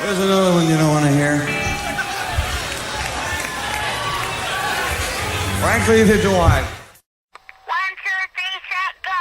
Here's another one you don't want to hear. Frankly, did you like? 1, 2, 3, set, go!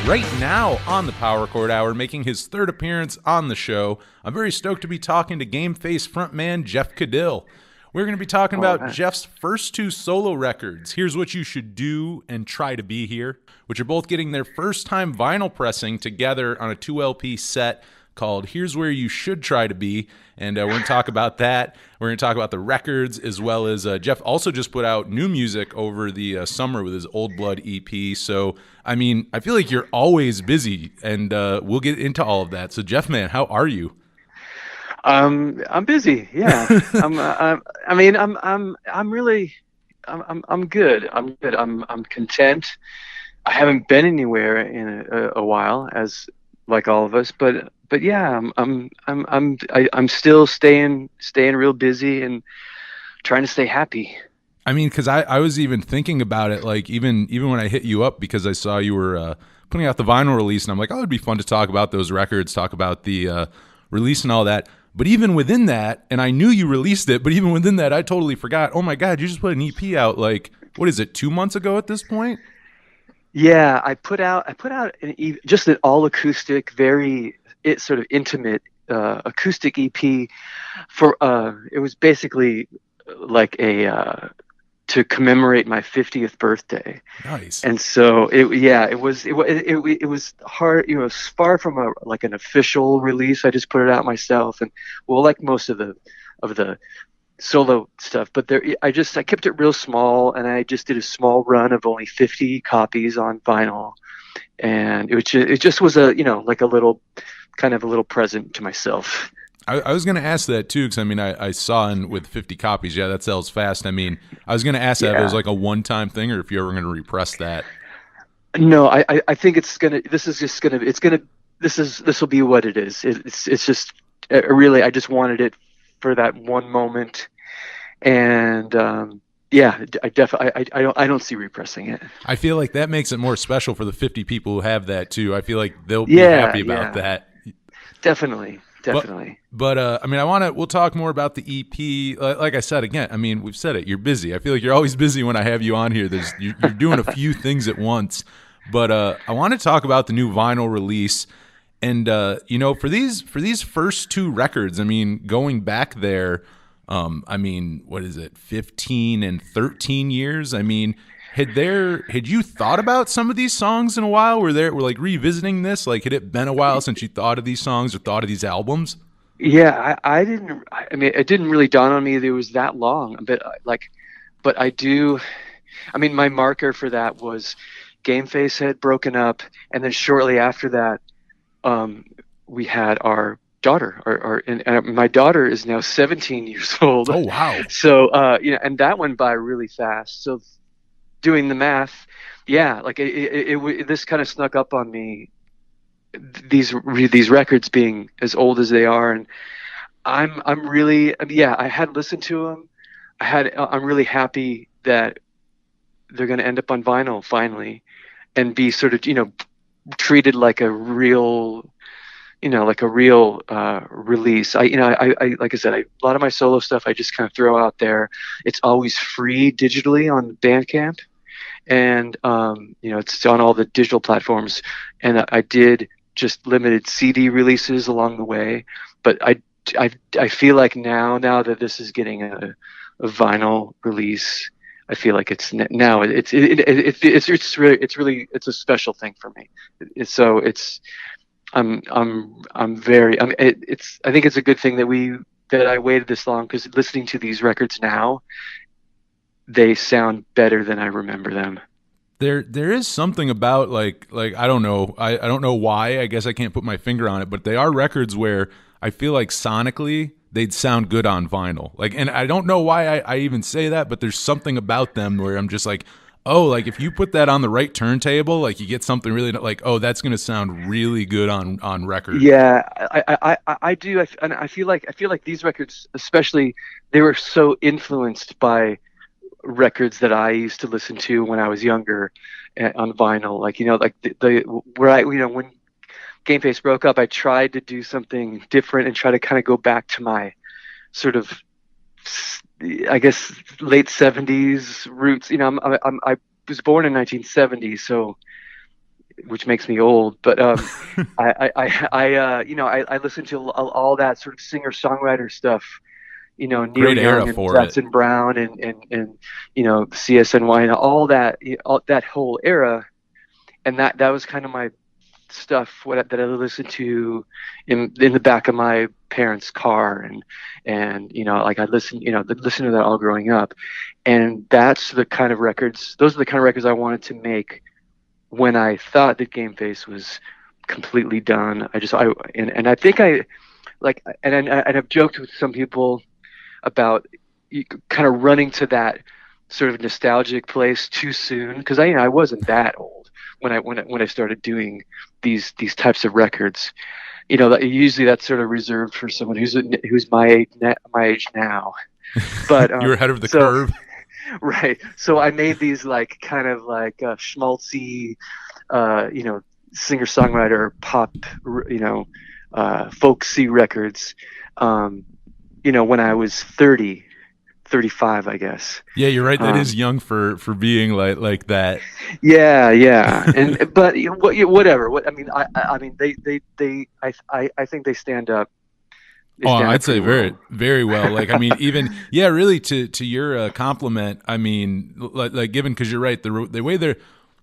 Right now on the Power Chord Hour, making his third appearance on the show, I'm very stoked to be talking to Gameface frontman Jeff Caudill. We're going to be talking about Jeff's first two solo records, Here's What You Should Do and Try to Be Here, which are both getting their first time vinyl pressing together on a 2LP set called Here's Where You Should Try to Be, and we're going to talk about that. We're going to talk about the records, as well as Jeff also just put out new music over the summer with his Old Blood EP. So, I mean, I feel like you're always busy, and we'll get into all of that. So, Jeff, man, how are you? I'm busy. Yeah. I'm really good. I'm good. I'm content. I haven't been anywhere in a while, as like all of us, but yeah, I'm still staying real busy and trying to stay happy. I mean, because I was even thinking about it, like even when I hit you up, because I saw you were putting out the vinyl release, and I'm like, oh, it'd be fun to talk about those records, talk about the release and all that. But even within that, and I knew you released it, but even within that, I totally forgot. Oh my God, you just put an EP out, like, what is it, 2 months ago at this point? Yeah, I put out just an all acoustic, sort of intimate acoustic EP for it was basically like a to commemorate my 50th birthday. Nice. And so it was hard, you know, it was far from an official release. I just put it out myself, and like most of the solo stuff, but I kept it real small, and I just did a small run of only 50 copies on vinyl, and it just was a little present to myself. I was going to ask that too, because I mean, I saw with 50 copies, yeah, that sells fast. I mean, I was going to ask that if it was like a one-time thing, or if you're ever going to repress that. No, I think this will be what it is. It's just really, I just wanted it for that one moment, and I don't see repressing it. I feel like that makes it more special for the 50 people who have that too. I feel like they'll be happy about that. Definitely. But I mean, we'll talk more about the EP. Like I said, again, I mean, we've said it, you're busy. I feel like you're always busy when I have you on here. You're doing a few things at once. But I want to talk about the new vinyl release. And, for these first two records, I mean, going back there, I mean, what is it, 15 and 13 years? I mean, had you thought about some of these songs in a while? We're like revisiting this? Like, had it been a while since you thought of these songs or thought of these albums? Yeah, I didn't. I mean, it didn't really dawn on me that it was that long. But I do. I mean, my marker for that was Gameface had broken up, and then shortly after that, we had our daughter. And my daughter is now 17 years old. Oh wow! So and that went by really fast. So doing the math, yeah, like this kind of snuck up on me. These records being as old as they are, and I'm really, yeah, I had listened to them. I'm really happy that they're going to end up on vinyl finally, and be sort of treated like a real release. I like I said, a lot of my solo stuff I just kind of throw out there. It's always free digitally on Bandcamp, and it's on all the digital platforms. And I did just limited CD releases along the way, but I feel like now that this is getting a vinyl release, I feel like it's really a special thing for me. I think it's a good thing that I waited this long, because listening to these records now, they sound better than I remember them. There is something about like I don't know why. I guess I can't put my finger on it, but they are records where I feel like sonically they'd sound good on vinyl. Like, and I don't know why I even say that, but there's something about them where I'm just like, oh, like if you put that on the right turntable, like you get something really like, oh, that's going to sound really good on record. Yeah, I do. And I feel like these records, especially, they were so influenced by records that I used to listen to when I was younger on vinyl. Like, like the where I, when Gameface broke up, I tried to do something different and try to kind of go back to my sort of, I guess, late '70s roots. I was born in 1970, so, which makes me old, but I listened to all that sort of singer songwriter stuff. Neil Great era Young and for it. Jackson Brown and CSNY and all that whole era, and that was kind of my stuff that I listened to in the back of my parents' car, and like I listened to that all growing up, and those are the kind of records I wanted to make when I thought that Gameface was completely done. I think I like, and I've joked with some people about kind of running to that sort of nostalgic place too soon, because I wasn't that old when I started doing these types of records. Usually that's sort of reserved for someone who's my age now. But you're ahead of the curve. Right. So I made these like kind of like schmaltzy, singer-songwriter pop, folksy records, when I was 30, 35, I guess. Yeah, you're right. That is young for being like that. Yeah. And but whatever. I mean, I think they stand up. I'd say very, very well. Like, I mean, even, yeah, really to your compliment. I mean, like given, cause you're right. The way they're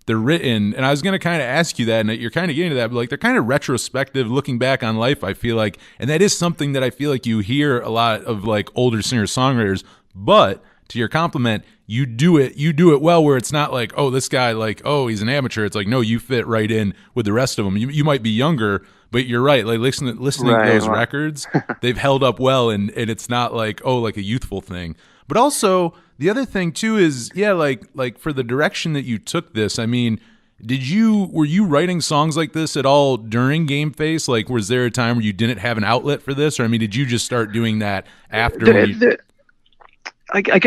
written, and I was going to kind of ask you that, and you're kind of getting to that, but like they're kind of retrospective, looking back on life, I feel like, and that is something that I feel like you hear a lot of like older singer-songwriters, but to your compliment, you do it well, where it's not like, oh, this guy, like, oh, he's an amateur. It's like, no, you fit right in with the rest of them. You might be younger, but you're right. Like listening to those records, they've held up well, and it's not like, oh, like a youthful thing. But also the other thing too is, yeah, like for the direction that you took this, I mean, were you writing songs like this at all during Gameface? Like, was there a time where you didn't have an outlet for this, or I mean, did you just start doing that after?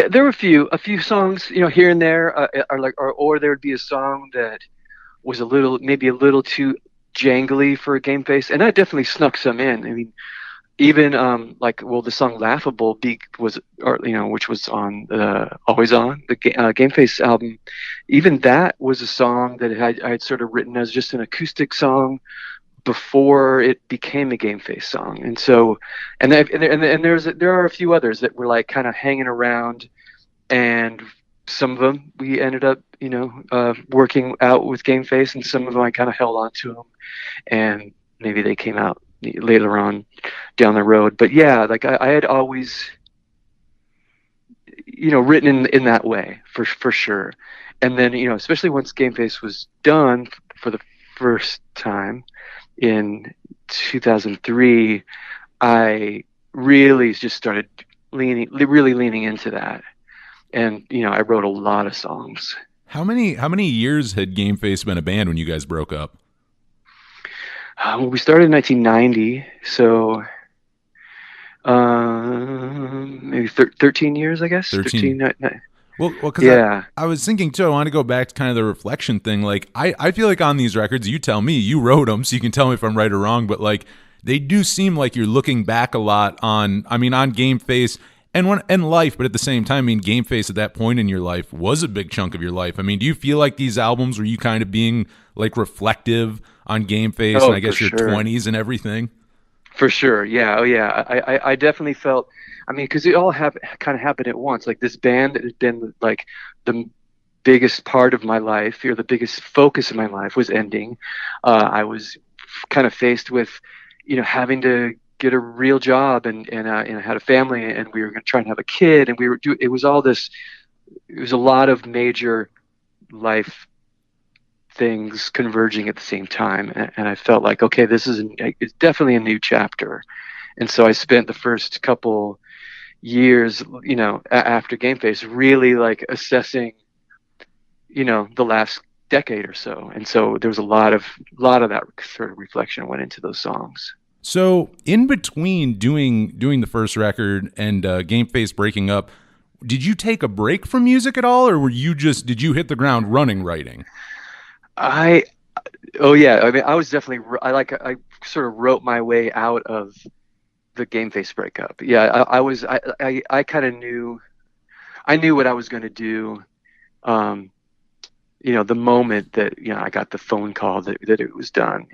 There were a few songs, here and there, or there would be a song that was maybe a little too jangly for a Gameface, and I definitely snuck some in. I mean, even the song "Laughable" which was on Always On, the Gameface album. Even that was a song that I had sort of written as just an acoustic song before it became a Gameface song. And so, and there are a few others that were like kind of hanging around, and some of them we ended up working out with Gameface, and some of them I kind of held on to them, and maybe they came out later on down the road. But yeah, like I had always written in that way for sure. And then especially once Gameface was done for the first time in 2003, I really just started really leaning into that, and I wrote a lot of songs. How many years had Gameface been a band when you guys broke up? We started in 1990, so maybe 13 years, I guess. 13. Well, because yeah. I was thinking too, I want to go back to kind of the reflection thing. Like, I feel like on these records, you tell me, you wrote them, so you can tell me if I'm right or wrong, but like, they do seem like you're looking back a lot on Gameface and life, but at the same time, I mean, Gameface at that point in your life was a big chunk of your life. I mean, do you feel like these albums were you kind of being like reflective on Gameface and I guess your 20s and everything? For sure. Yeah. Oh yeah. I definitely felt, I mean, cause it all kind of happened at once. Like this band that had been like the biggest part of my life, or the biggest focus of my life, was ending. I was kind of faced with, having to get a real job, and I had a family, and we were going to try and have a kid, and it was a lot of major life things converging at the same time, and I felt like, okay, it's definitely a new chapter. And so I spent the first couple years, after Gameface, really like assessing, the last decade or so. And so there was a lot of that sort of reflection went into those songs. So in between doing the first record and Gameface breaking up, did you take a break from music at all, or did you hit the ground running writing? Oh yeah, I mean, I was definitely, I sort of wrote my way out of the Gameface breakup. Yeah, I kind of knew what I was going to do. The moment that, I got the phone call that it was done,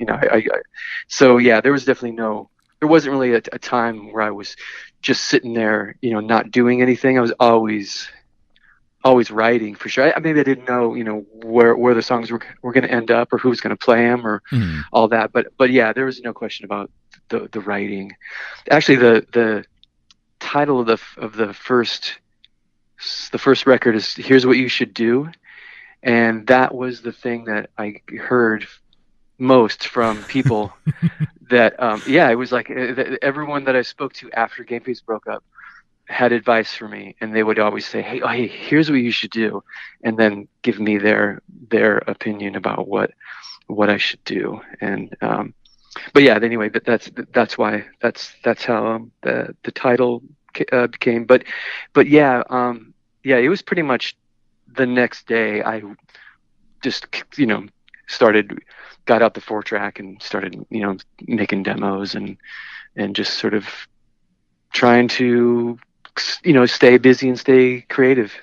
so yeah, there wasn't really a time where I was just sitting there, not doing anything. I was always writing for sure. Maybe I didn't know, where the songs were going to end up, or who was going to play them, or all that. But yeah, there was no question about the writing. Actually, the title of the first record is "Here's What You Should Do," and that was the thing that I heard most from people. That it was like everyone that I spoke to after Gameface broke up had advice for me, and they would always say, hey, here's what you should do, and then give me their opinion about what I should do. And but yeah, anyway, but that's why that's how the title became. But yeah, it was pretty much the next day I just got out the 4-track and started making demos and just sort of trying to stay busy and stay creative.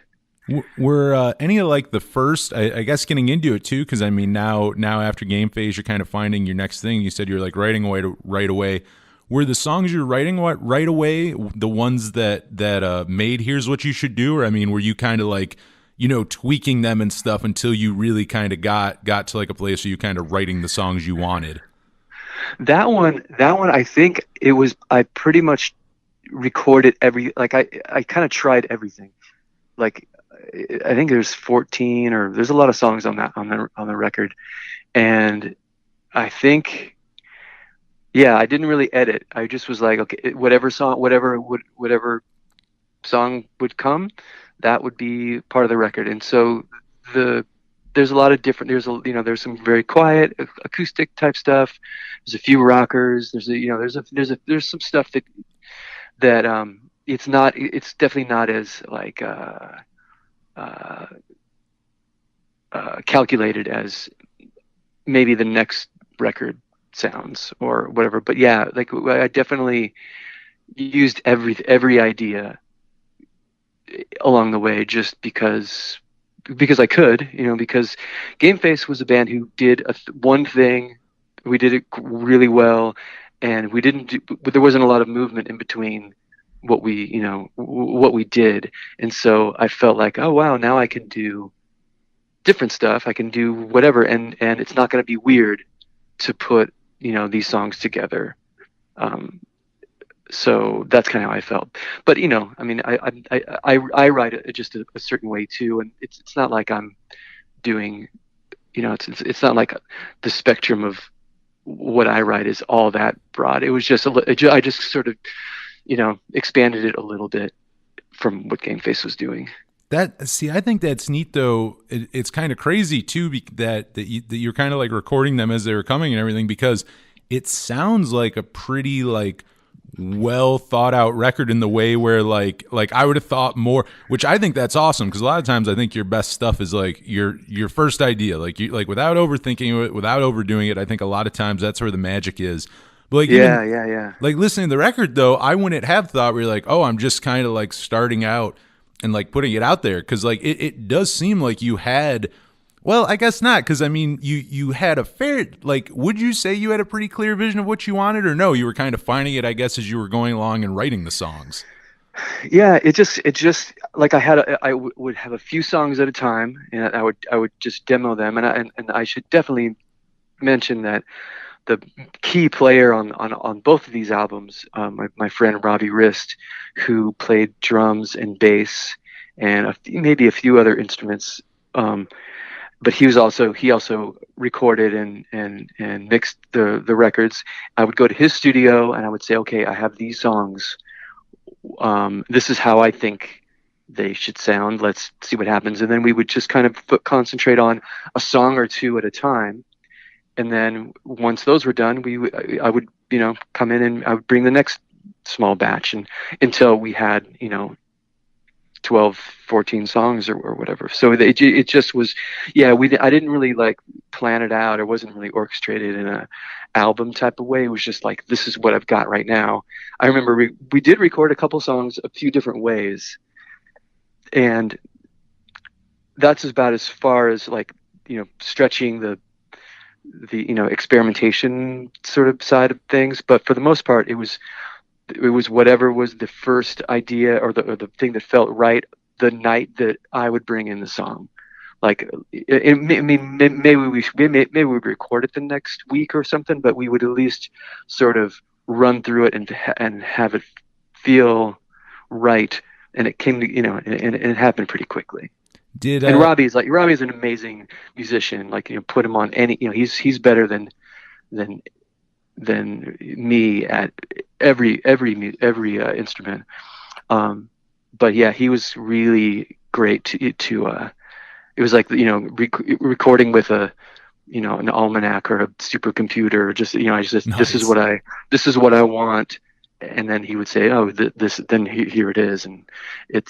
Were any of like the first, I guess, getting into it too, because I mean now after Gameface you're kind of finding your next thing. You said you're like writing away right away. Were the songs you're writing right away the ones that made Here's What You Should Do, or I mean, were you kind of like tweaking them and stuff until you really kind of got to like a place where you kind of writing the songs you wanted? That one I think it was, I pretty much recorded I kind of tried everything. Like I think there's 14, or there's a lot of songs on the record, and I think I didn't really edit. I just was like, okay, whatever song would come, that would be part of the record. And so there's a lot of different, there's some very quiet acoustic type stuff, there's a few rockers, there's some stuff that it's definitely not as like calculated as maybe the next record sounds or whatever. But yeah, like I definitely used every idea along the way, just because I could, because Gameface was a band who did one thing, we did it really well, and there wasn't a lot of movement in between what we did. And so I felt like, oh wow, now I can do different stuff, I can do whatever, and it's not going to be weird to put these songs together. So that's kind of how I felt. But I mean, I write it just a certain way too, and it's not like I'm doing, it's not like the spectrum of what I write is all that broad. It was just I just sort of expanded it a little bit from what Gameface was doing. I think that's neat though. It's kind of crazy too that you're kind of like recording them as they were coming and everything, because it sounds like a pretty like well thought out record in the way where like I would have thought more, which I think that's awesome, because a lot of times I think your best stuff is like your first idea, like you like without overthinking it, without overdoing it. I think a lot of times that's where the magic is. But like yeah. Like listening to the record though, I wouldn't have thought where you're like, oh, I'm just kind of like starting out and like putting it out there, because like it does seem like you had, well, I guess not, because I mean you had a fair, like, would you say you had a pretty clear vision of what you wanted, or no, you were kind of finding it, I guess, as you were going along and writing the songs? Yeah, it just like I would have a few songs at a time, and I would just demo them, and I should definitely mention that the key player on both of these albums, my friend Robbie Rist, who played drums and bass and maybe a few other instruments, but he also recorded and mixed the records. I would go to his studio and I would say, okay, I have these songs. This is how I think they should sound. Let's see what happens. And then we would just kind of concentrate on a song or two at a time. And then once those were done, I would, come in and I would bring the next small batch, and until we had, 12, 14 songs or whatever. So it just was, I didn't really like plan it out. It wasn't really orchestrated in a album type of way. It was just like, this is what I've got right now. I remember we did record a couple songs a few different ways, and that's about as far as like, stretching the experimentation sort of side of things. But for the most part, it was whatever was the first idea or the thing that felt right the night that I would bring in the song. Like, maybe we record it the next week or something, but we would at least sort of run through it and have it feel right. And it came to, and it happened pretty quickly. And Robbie's an amazing musician. Like, put him on any, he's better than me at every instrument. But yeah, he was really great to it was like, recording with a, an almanac or a supercomputer, or just, I just, Nice. this is what I want. And then he would say, oh, here it is. And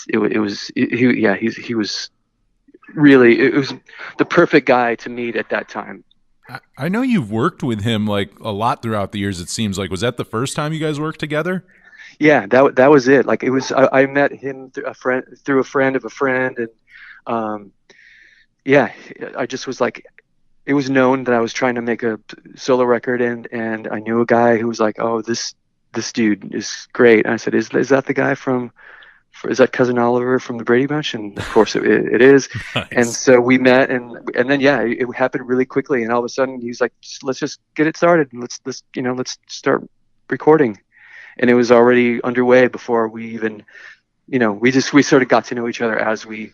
he was really, it was the perfect guy to meet at that time. I know you've worked with him like a lot throughout the years. It seems like, was that the first time you guys worked together? Yeah, that was it. Like, it was, I met him through a friend of a friend. And, I just was like, it was known that I was trying to make a solo record, and I knew a guy who was like, oh, this dude is great. And I said, is that the guy is that Cousin Oliver from the Brady Bunch? And of course it is. Nice. And so we met, and then, it happened really quickly. And all of a sudden he's like, let's just get it started. Let's start recording. And it was already underway before we even, we sort of got to know each other as we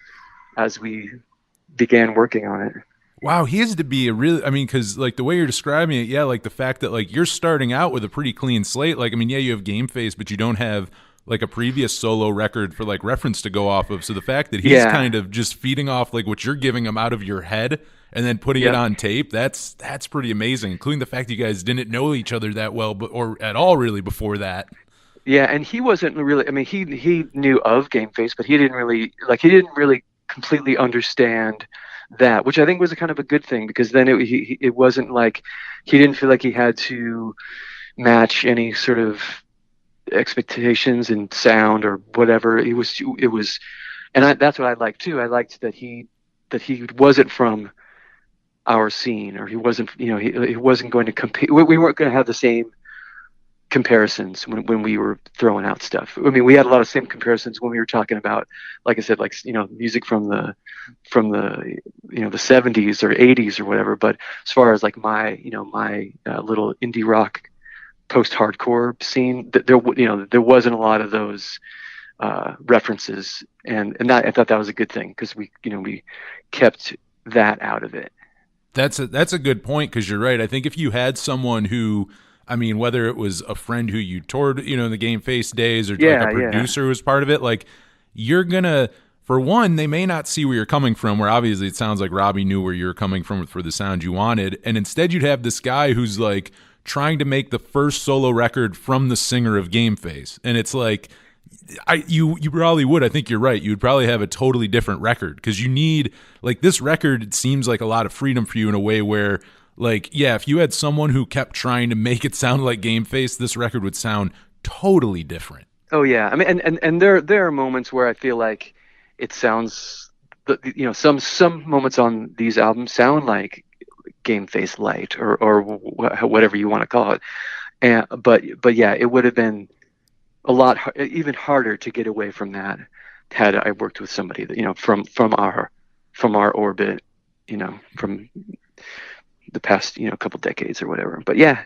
began working on it. Wow, he has to be because like the way you're describing it, like the fact that like you're starting out with a pretty clean slate. Like, you have Gameface, but you don't have like a previous solo record for like reference to go off of. So the fact that he's kind of just feeding off like what you're giving him out of your head and then putting it on tape, that's pretty amazing, including the fact that you guys didn't know each other that well, or at all really before that. Yeah, and he wasn't really, he knew of Gameface, but he didn't really completely understand that, which I think was a kind of a good thing, because then it wasn't like he didn't feel like he had to match any sort of expectations in sound or whatever. It was, and that's what I liked too. I liked that he wasn't from our scene, or he wasn't, he wasn't going to compete. We weren't going to have the same comparisons when we were throwing out stuff. We had a lot of same comparisons when we were talking about, like I said, like, music from the the 70s or 80s or whatever. But as far as like my little indie rock post-hardcore scene, there wasn't a lot of those references, and that, I thought that was a good thing, because we kept that out of it. That's a good point, because you're right. I think if you had someone who, whether it was a friend who you toured, in the Gameface days, or like a producer who was part of it, like, you're gonna, for one, they may not see where you're coming from, where obviously it sounds like Robbie knew where you were coming from for the sound you wanted, and instead you'd have this guy who's like trying to make the first solo record from the singer of Gameface, and it's like, you probably would. I think you're right. You would probably have a totally different record, because you need, like, this record, it seems like a lot of freedom for you in a way where, like, if you had someone who kept trying to make it sound like Gameface, this record would sound totally different. Oh yeah, and there are moments where I feel like it sounds, some moments on these albums sound like Gameface Light or whatever you want to call it, but yeah, it would have been a lot even harder to get away from that had I worked with somebody that, from our orbit, from the past couple decades or whatever. But yeah.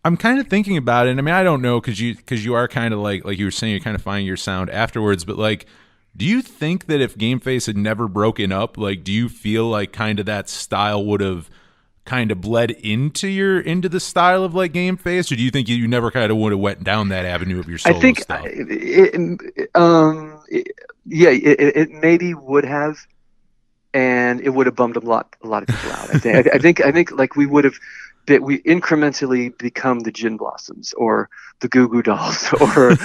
I'm kind of thinking about it. I don't know, because you are kind of like you were saying, you're kind of finding your sound afterwards. But like, do you think that if Gameface had never broken up, like, do you feel like kind of that style would have kind of bled into the style of like Gameface, or do you think you never kind of would have went down that avenue of your solo I think stuff? It maybe would have, and it would have bummed a lot of people out. I think like we would have, that we incrementally become the Gin Blossoms or the Goo Goo Dolls or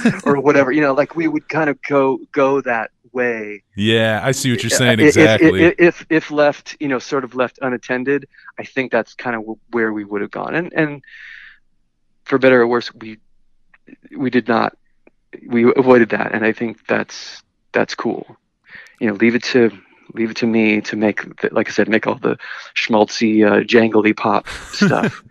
whatever, like we would kind of go that way. Yeah, I see what you're saying exactly. If left, sort of left unattended, I think that's kind of where we would have gone. And for better or worse, we did not. We avoided that, and I think that's cool. Leave it to me to make, like I said, make all the schmaltzy, jangly pop stuff.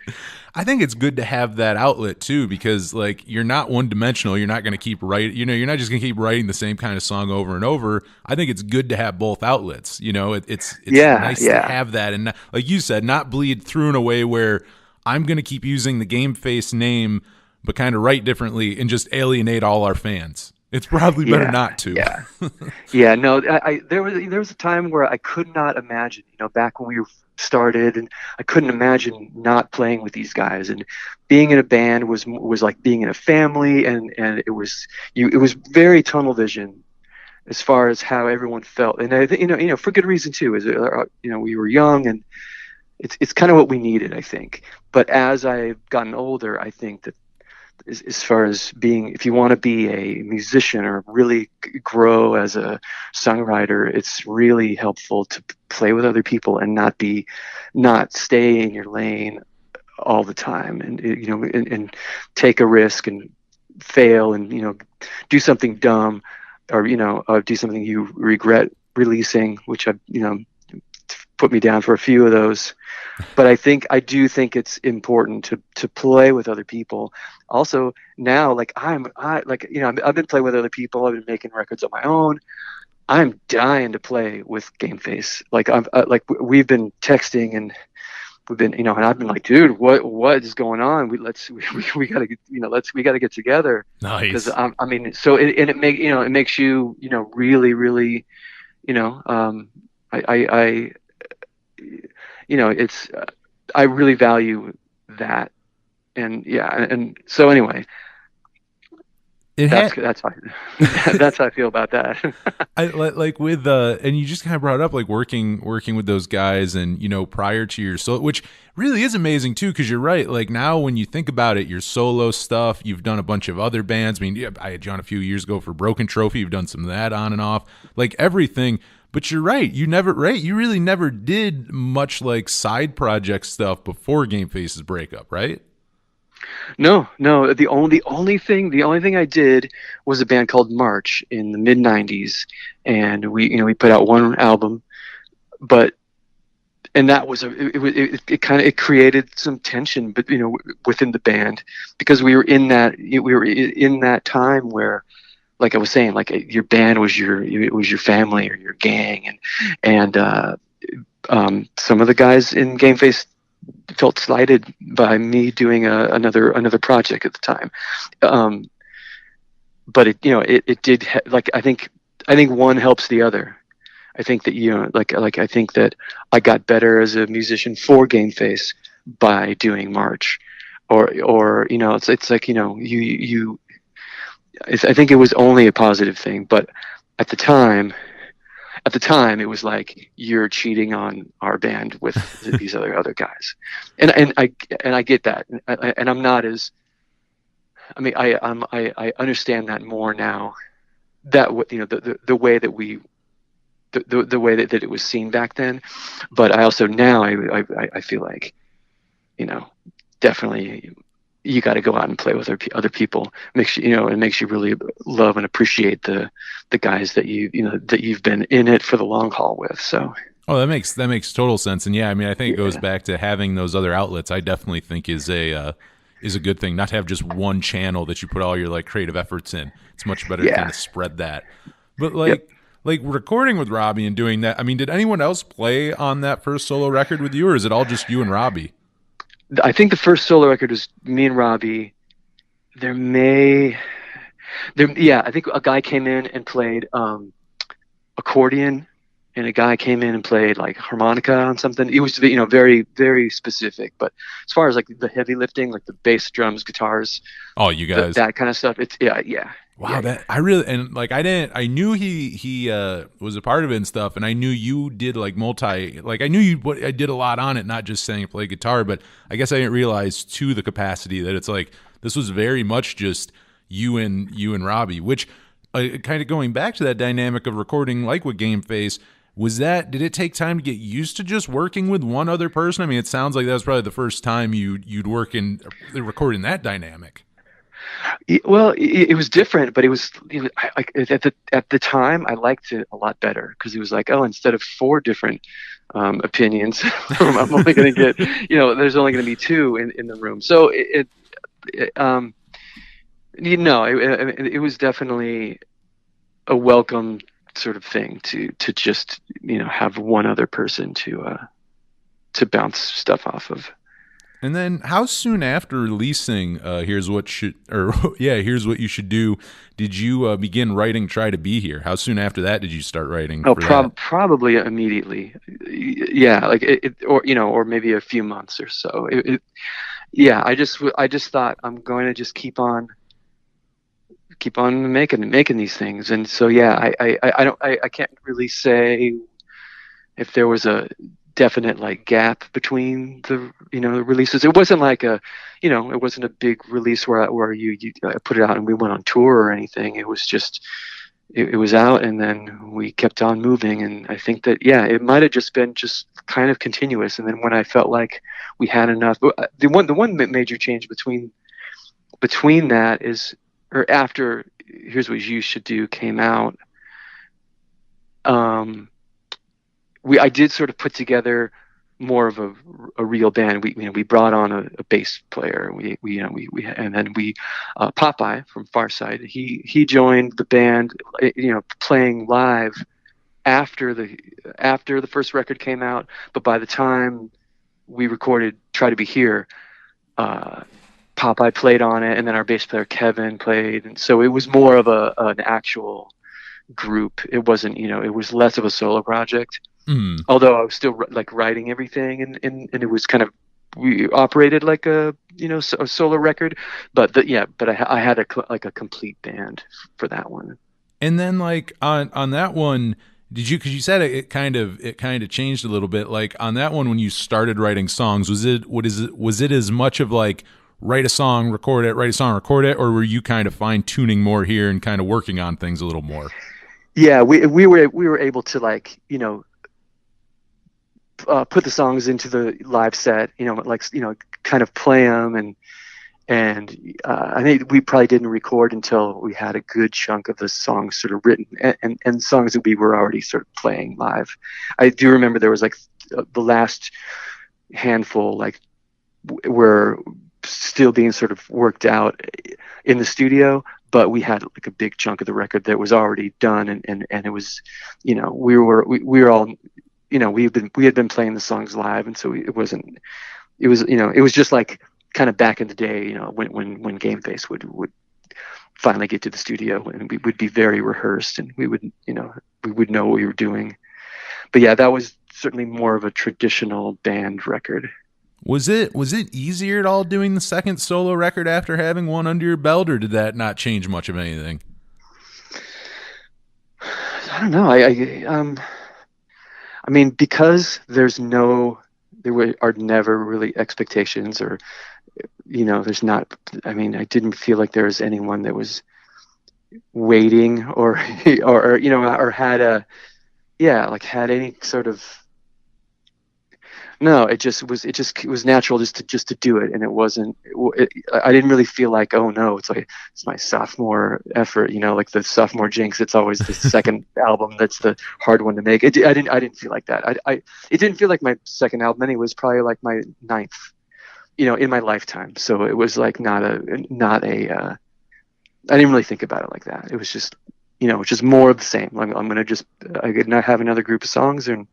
I think it's good to have that outlet too, because like you're not one dimensional. You're not going to keep writing. You're not just going to keep writing the same kind of song over and over. I think it's good to have both outlets. It's nice to have that, and like you said, not bleed through in a way where I'm going to keep using the Gameface name, but kind of write differently and just alienate all our fans. It's probably better not to. Yeah. No, there was a time where I could not imagine, back when we started, and I couldn't imagine not playing with these guys, and being in a band was like being in a family, and it was very tunnel vision as far as how everyone felt, and I think, for good reason too, is we were young, and it's kind of what we needed, I think. But as I've gotten older, I think that as far as being, if you want to be a musician or really grow as a songwriter, it's really helpful to play with other people and not stay in your lane all the time, and and take a risk and fail, and do something dumb, or do something you regret releasing, which I've put me down for a few of those. But I do think it's important to play with other people. Also now, like I've been playing with other people. I've been making records on my own. I'm dying to play with Gameface. Like we've been texting, and we've been, and I've been like, dude, what is going on? We gotta get together. Nice. Because it makes you, really, really, it's I really value that, and so anyway, that's how I feel about that. I like with and you just kind of brought up like working with those guys, and prior to your solo, which really is amazing too, because you're right. Like now when you think about it, your solo stuff, you've done a bunch of other bands. I mean, I had you on a few years ago for Broken Trophy. You've done some of that on and off, like everything. But you're right. You really never did much like side project stuff before Gameface's breakup, right? No. The only thing I did was a band called March in the mid '90s, and we put out one album, and that was it created some tension, but within the band, because we were in that time where, like I was saying, like your band was your family or your gang, and some of the guys in Gameface felt slighted by me doing another project at the time. But it did, like I think one helps the other. I think that I think that I got better as a musician for Gameface by doing March, or it's like I think it was only a positive thing, but at the time it was like, you're cheating on our band with these other guys, and I get that, and I'm not as, I understand that more now, that the way that the way that it was seen back then, but I also now I feel like, definitely you got to go out and play with other people. It makes you really love and appreciate the guys that you've been in it for the long haul with. So. Oh, that makes total sense. And yeah, I mean, I think it goes back to having those other outlets. I definitely think is a good thing, not to have just one channel that you put all your like creative efforts in. It's much better to kind of spread that. But like recording with Robbie and doing that, I mean, did anyone else play on that first solo record with you, or is it all just you and Robbie? I think the first solo record was me and Robbie. I think a guy came in and played accordion and a guy came in and played like harmonica on something. It was, very, very specific. But as far as like the heavy lifting, like the bass, drums, guitars, Oh, you guys. that kind of stuff, it's yeah. Wow, that I really, and like I knew he was a part of it and stuff, and I knew you did like I knew I did a lot on it, not just saying play guitar, but I guess I didn't realize to the capacity that it's like this was very much just you and Robbie, which kind of going back to that dynamic of recording like with Gameface. Did it take time to get used to just working with one other person? I mean, it sounds like that was probably the first time you'd work in recording that dynamic. Well, it was different, but it was, at the time I liked it a lot better because it was like, oh, instead of 4 different opinions, I'm only going to get, there's only going to be 2 in the room. So it was definitely a welcome sort of thing to just have one other person to bounce stuff off of. And then, how soon after releasing "Here's What You Should Do" did you begin writing "Try to Be Here"? How soon after that did you start writing? Oh, probably immediately. Yeah, like or maybe a few months or so. I just thought I'm going to just keep on making these things, and so yeah, I can't really say if there was a definite like gap between the releases. It wasn't like it wasn't a big release where you put it out and we went on tour or anything. It was just it was out and then we kept on moving, and I think that it might have just been just kind of continuous. And then when I felt like we had enough, the one major change between that is, or after "Here's What You Should Do" came out, I did sort of put together more of a real band. We brought on a bass player. And then Popeye from Farside. He joined the band, playing live after the first record came out. But by the time we recorded "Try to Be Here," Popeye played on it, and then our bass player Kevin played, and so it was more of an actual group. It wasn't, it was less of a solo project. Although I was still like writing everything, and it was kind of, we operated like a solo record, but I had a complete band for that one. And then like on that one, did you? Because you said it kind of changed a little bit. Like on that one, when you started writing songs, was it as much of like write a song, record it, or were you kind of fine tuning more here and kind of working on things a little more? Yeah, we were able to like put the songs into the live set, kind of play them, and I think we probably didn't record until we had a good chunk of the songs sort of written and songs that we were already sort of playing live. I do remember there was like the last handful like were still being sort of worked out in the studio, but we had like a big chunk of the record that was already done, and it was, we were all, we had been playing the songs live, and so it was just like kind of back in the day, when Gameface would finally get to the studio, and we would be very rehearsed, and we would know what we were doing. But yeah, that was certainly more of a traditional band record. Was it easier at all doing the second solo record after having one under your belt, or did that not change much of anything? I don't know. I mean, because there are never really expectations, or, there's not, I mean, I didn't feel like there was anyone that was waiting or had any sort of, no, it was natural just to do it. And it wasn't, I didn't really feel like, oh no, it's my sophomore effort, like the sophomore jinx. It's always the second album that's the hard one to make. I didn't feel like that. It didn't feel like my second album anyway. It was probably like my 9th, in my lifetime. So it was like not a, I didn't really think about it like that. It was just, just more of the same. I'm going to I have another group of songs, and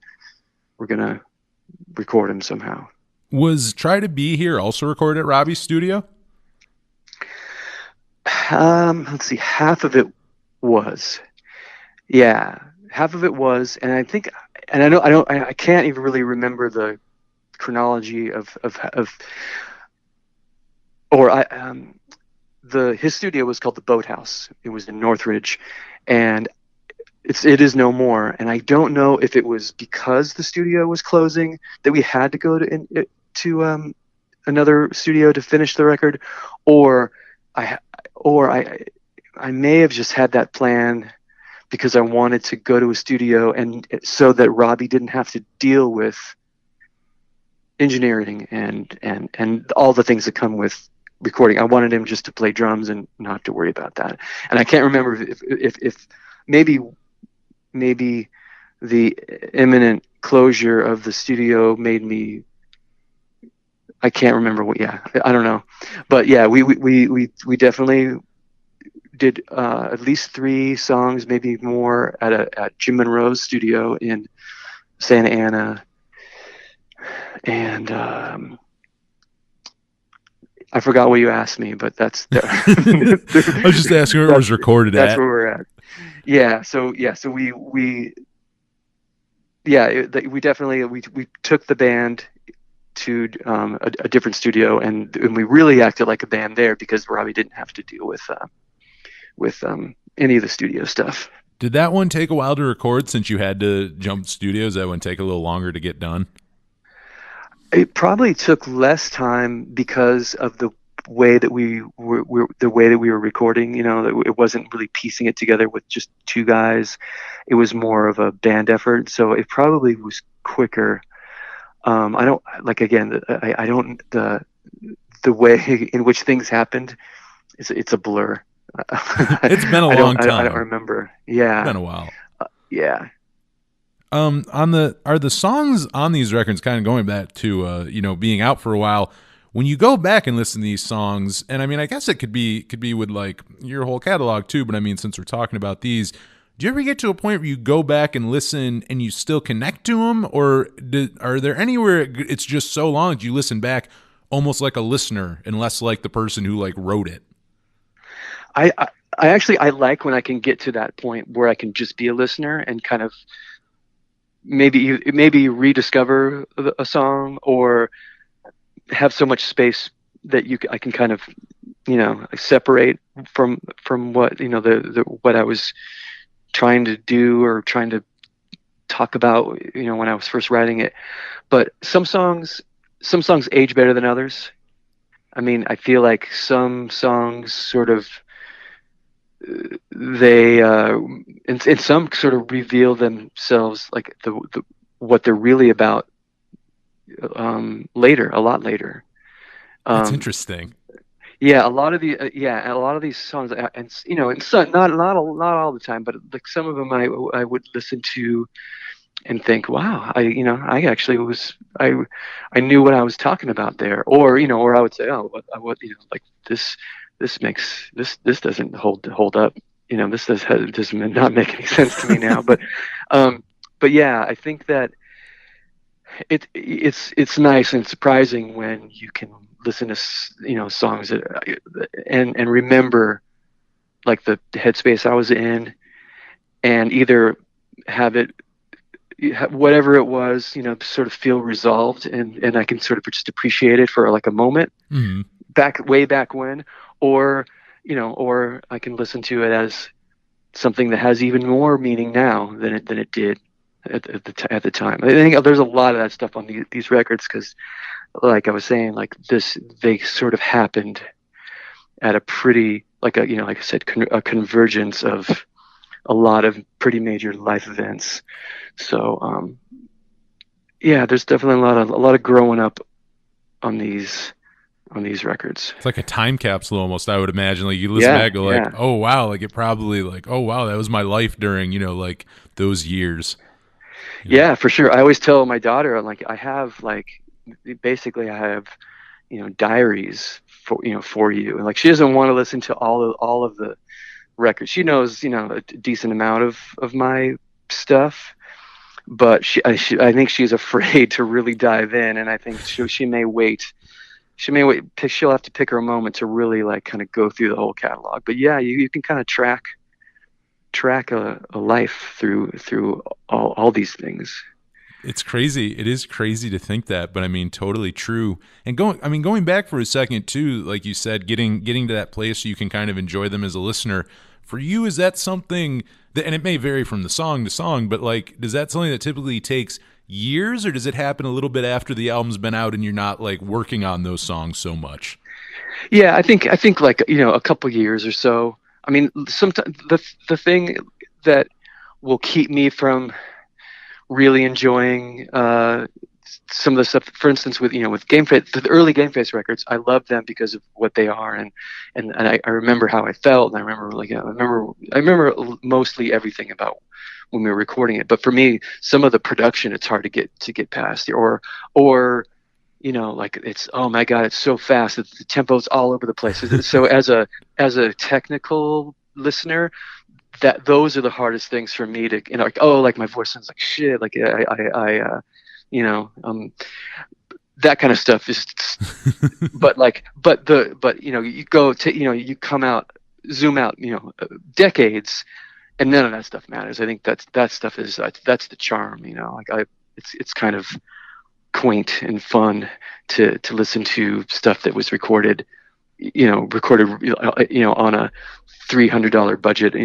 we're going to record them somehow. Was "Try to Be Here" also recorded at Robbie's studio? Let's see, half of it was. Yeah, half of it was, and I think, and I can't even really remember the chronology of or his studio was called the Boathouse. It was in Northridge, and it is no more. And I don't know if it was because the studio was closing that we had to go to another studio to finish the record, or I may have just had that plan because I wanted to go to a studio, and so that Robbie didn't have to deal with engineering and all the things that come with recording. I wanted him just to play drums and not to worry about that. And I can't remember if maybe the imminent closure of the studio made me, I can't remember what, I don't know. But yeah, we definitely did at least 3 songs, maybe more, at Jim Monroe's studio in Santa Ana. And I forgot what you asked me, but that's I was just asking where it was recorded that's at. Where we're at. So we definitely took the band to a different studio, and we really acted like a band there because Robbie didn't have to deal with any of the studio stuff. Did that one take a while to record since you had to jump studios? That one take a little longer to get done? It probably took less time because of the way that we were recording. It wasn't really piecing it together with just 2 guys. It was more of a band effort, so it probably was quicker. I don't like, again, the way in which things happened. It's a blur. It's been a long time. I don't remember. Yeah, it's been a while. Yeah. Are the songs on these records, kind of going back to being out for a while, when you go back and listen to these songs, and I mean, I guess it could be with like your whole catalog too, but I mean, since we're talking about these, do you ever get to a point where you go back and listen and you still connect to them, or are there anywhere it's just so long that you listen back almost like a listener and less like the person who like wrote it? I actually like when I can get to that point where I can just be a listener and kind of maybe rediscover a song, or have so much space that I can kind of separate from what what I was trying to do or trying to talk about when I was first writing it. But some songs age better than others. I mean, I feel like some songs sort of they and some sort of reveal themselves, like the what they're really about a lot later. That's interesting. Yeah, a lot of these songs, and some, not all the time, but like some of them I would listen to and think, wow, I actually I knew what I was talking about there, or I would say, oh, what like this doesn't hold up, this does not make any sense to me now. But yeah, I think that it's nice and surprising when you can listen to songs and remember like the headspace I was in, and either have it, whatever it was, sort of feel resolved, and I can sort of just appreciate it for like a moment, way back when, or I can listen to it as something that has even more meaning now than it did at the time. I think there's a lot of that stuff on these records, because like I was saying, like they sort of happened at a pretty, like I said, a convergence of a lot of pretty major life events. So yeah, there's definitely a lot of growing up on these records. It's like a time capsule almost, I would imagine. Like you listen back, go like, oh wow, like it probably like, oh wow, that was my life during like those years. Yeah, for sure. I always tell my daughter, like, I have diaries for you. And like, she doesn't want to listen to all of the records. She knows, a decent amount of my stuff, but I think she's afraid to really dive in. And I think she may wait. She'll have to pick her a moment to really like kind of go through the whole catalog. But yeah, you can kind of track track a life through all these things. It's crazy. It is crazy to think that, but I mean, totally true. And going back for a second too, like you said, getting to that place so you can kind of enjoy them as a listener. For you, is that something that, and it may vary from the song to song, but like, does that something that typically takes years, or does it happen a little bit after the album's been out and you're not like working on those songs so much? Yeah, I think like, a couple years or so. I mean, sometimes the thing that will keep me from really enjoying some of the stuff, for instance, with Gameface, the early Gameface records, I love them because of what they are, and I remember how I felt, and I remember mostly everything about when we were recording it. But for me, some of the production, it's hard to get past, or like, it's, oh my God, it's so fast, the tempo's all over the place. So as a technical listener, that those are the hardest things for me to, like, oh, like my voice sounds like shit, like that kind of stuff is but you go to, you zoom out decades, and none of that stuff matters. I think that stuff is that's the charm. It's kind of quaint and fun to listen to stuff that was recorded on a $300 budget,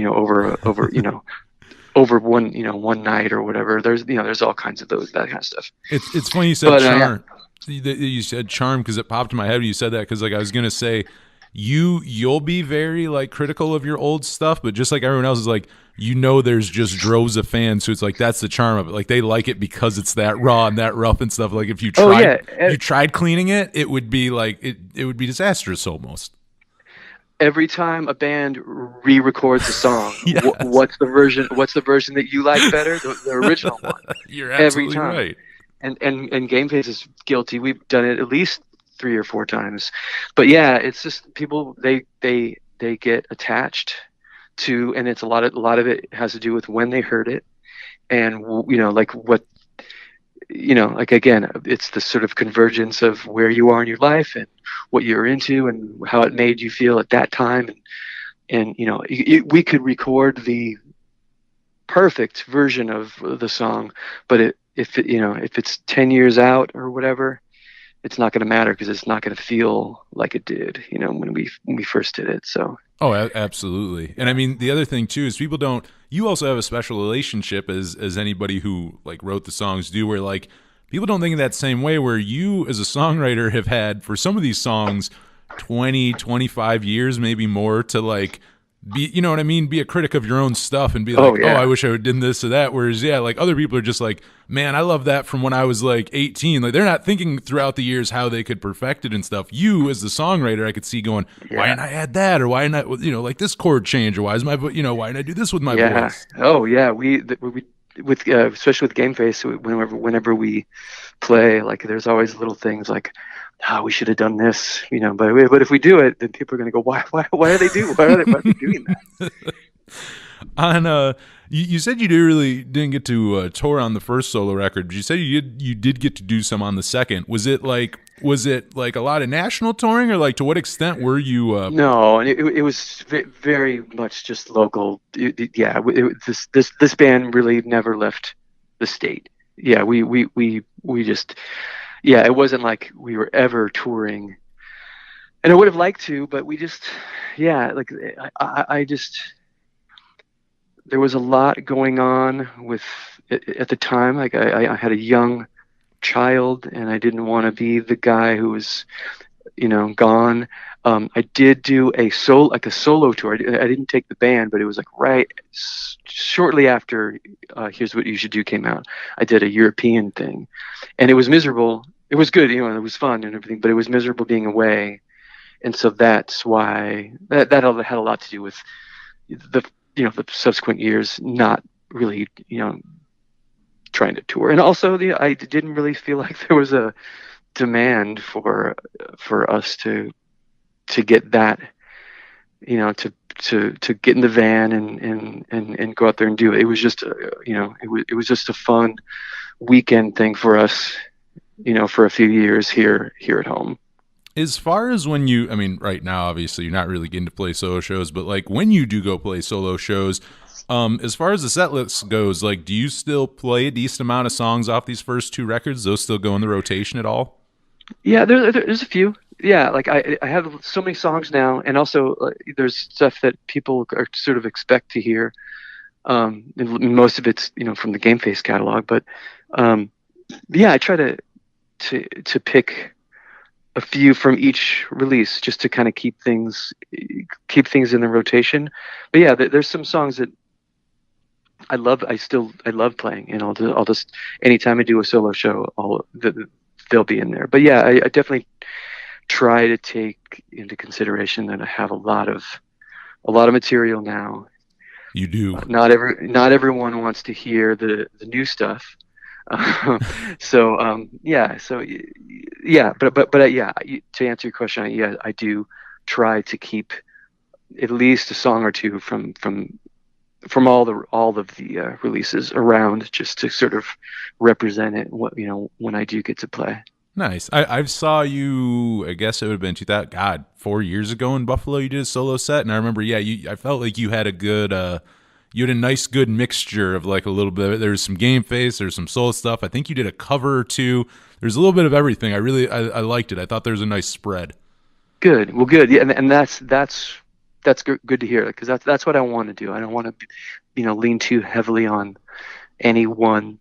over one night or whatever. There's all kinds of that kind of stuff. It's funny you said charm. You said charm because it popped in my head when you said that, because like I was gonna say, you'll be very like critical of your old stuff, but just like everyone else is like, there's just droves of fans, so it's like that's the charm of it. Like they like it because it's that raw and that rough and stuff. Like if you tried cleaning it, it would be like it would be disastrous almost. Every time a band re-records a song, yes. What's the version that you like better? The original one. You're absolutely every time. Right. And Gameface is guilty. We've done it at least 3 or 4 times. But yeah, it's just people, they get attached to, and it's a lot of it has to do with when they heard it, and like what, like, again, it's the sort of convergence of where you are in your life and what you're into and how it made you feel at that time. And we could record the perfect version of the song, but if it's 10 years out or whatever, it's not going to matter, because it's not going to feel like it did, when we first did it. So. Oh, absolutely. And I mean, the other thing too is you also have a special relationship as anybody who like wrote the songs do, where like people don't think of that same way, where you as a songwriter have had for some of these songs 20, 25 years, maybe more, to like be, you know what I mean? Be a critic of your own stuff and be like, oh, I wish I would done this or that. Whereas, yeah, like other people are just like, man, I love that from when I was like 18. Like they're not thinking throughout the years how they could perfect it and stuff. You as the songwriter, I could see going, why didn't I add that? Or why didn't I, like this chord change? Or why is my, why didn't I do this with my voice? Oh yeah. We with especially with Gameface, whenever we play, like there's always little things like, we should have done this, but if we do it, then people are going to go, why are they doing that? On you said you didn't get to tour on the first solo record, but you said you did get to do some on the second. Was it like a lot of national touring, or like to what extent were you No, it was very much just local. This band really never left the state. Yeah, we just, yeah, it wasn't like we were ever touring, and I would have liked to, but we just, like I just, there was a lot going on with at the time. Like I had a young child, and I didn't want to be the guy who was, gone. I did do a solo tour. I didn't take the band, but it was like shortly after Here's What You Should Do came out. I did a European thing, and it was miserable. It was good, it was fun and everything, but it was miserable being away. And so that's why that had a lot to do with the subsequent years not really, trying to tour. And also I didn't really feel like there was a demand for us to get that, to get in the van and go out there and do it. It was just it was just a fun weekend thing for us, for a few years here at home. As far as when right now obviously you're not really getting to play solo shows, but like when you do go play solo shows, As far as the set list goes, like, do you still play a decent amount of songs off these first two records? Those still go in the rotation at all? Yeah, there's a few. Yeah, like I have so many songs now, and also there's stuff that people are sort of expect to hear. And most of it's from the Gameface catalog, but yeah, I try to pick a few from each release just to kind of keep things in the rotation. But yeah, there's some songs that I love. I love playing, and I'll just anytime I do a solo show, they'll be in there. But yeah, I definitely try to take into consideration that I have a lot of material now. You do. Not everyone wants to hear the new stuff. Yeah, yeah. To answer your question, yeah, I do try to keep at least a song or two from all of the releases around, just to sort of represent it. When I do get to play. Nice. I saw you, I guess it would have been 4 years ago in Buffalo. You did a solo set, and I remember, I felt like you had a good, you had a nice, good mixture of like a little bit. There's some Gameface, there's some solo stuff. I think you did a cover or two. There's a little bit of everything. I liked it. I thought there was a nice spread. Good. Well, good. Yeah, and that's good to hear, because that's what I want to do. I don't want to, lean too heavily on any one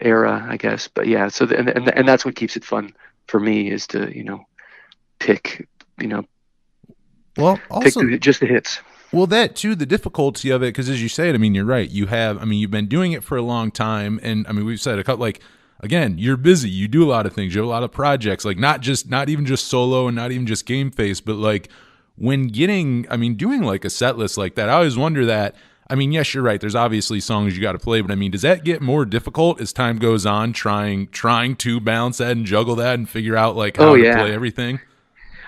era, I guess. But yeah, so and that's what keeps it fun for me, is to pick well, also pick just the hits. Well, that too, the difficulty of it, because as you say it, I mean, you're right. You've been doing it for a long time, and I mean, we've said again, you're busy. You do a lot of things. You have a lot of projects, like not even just solo and not even just Gameface, but like when doing like a set list like that, I always wonder that. I mean, yes, you're right. There's obviously songs you got to play, but I mean, does that get more difficult as time goes on, trying to balance that and juggle that and figure out like how to play everything?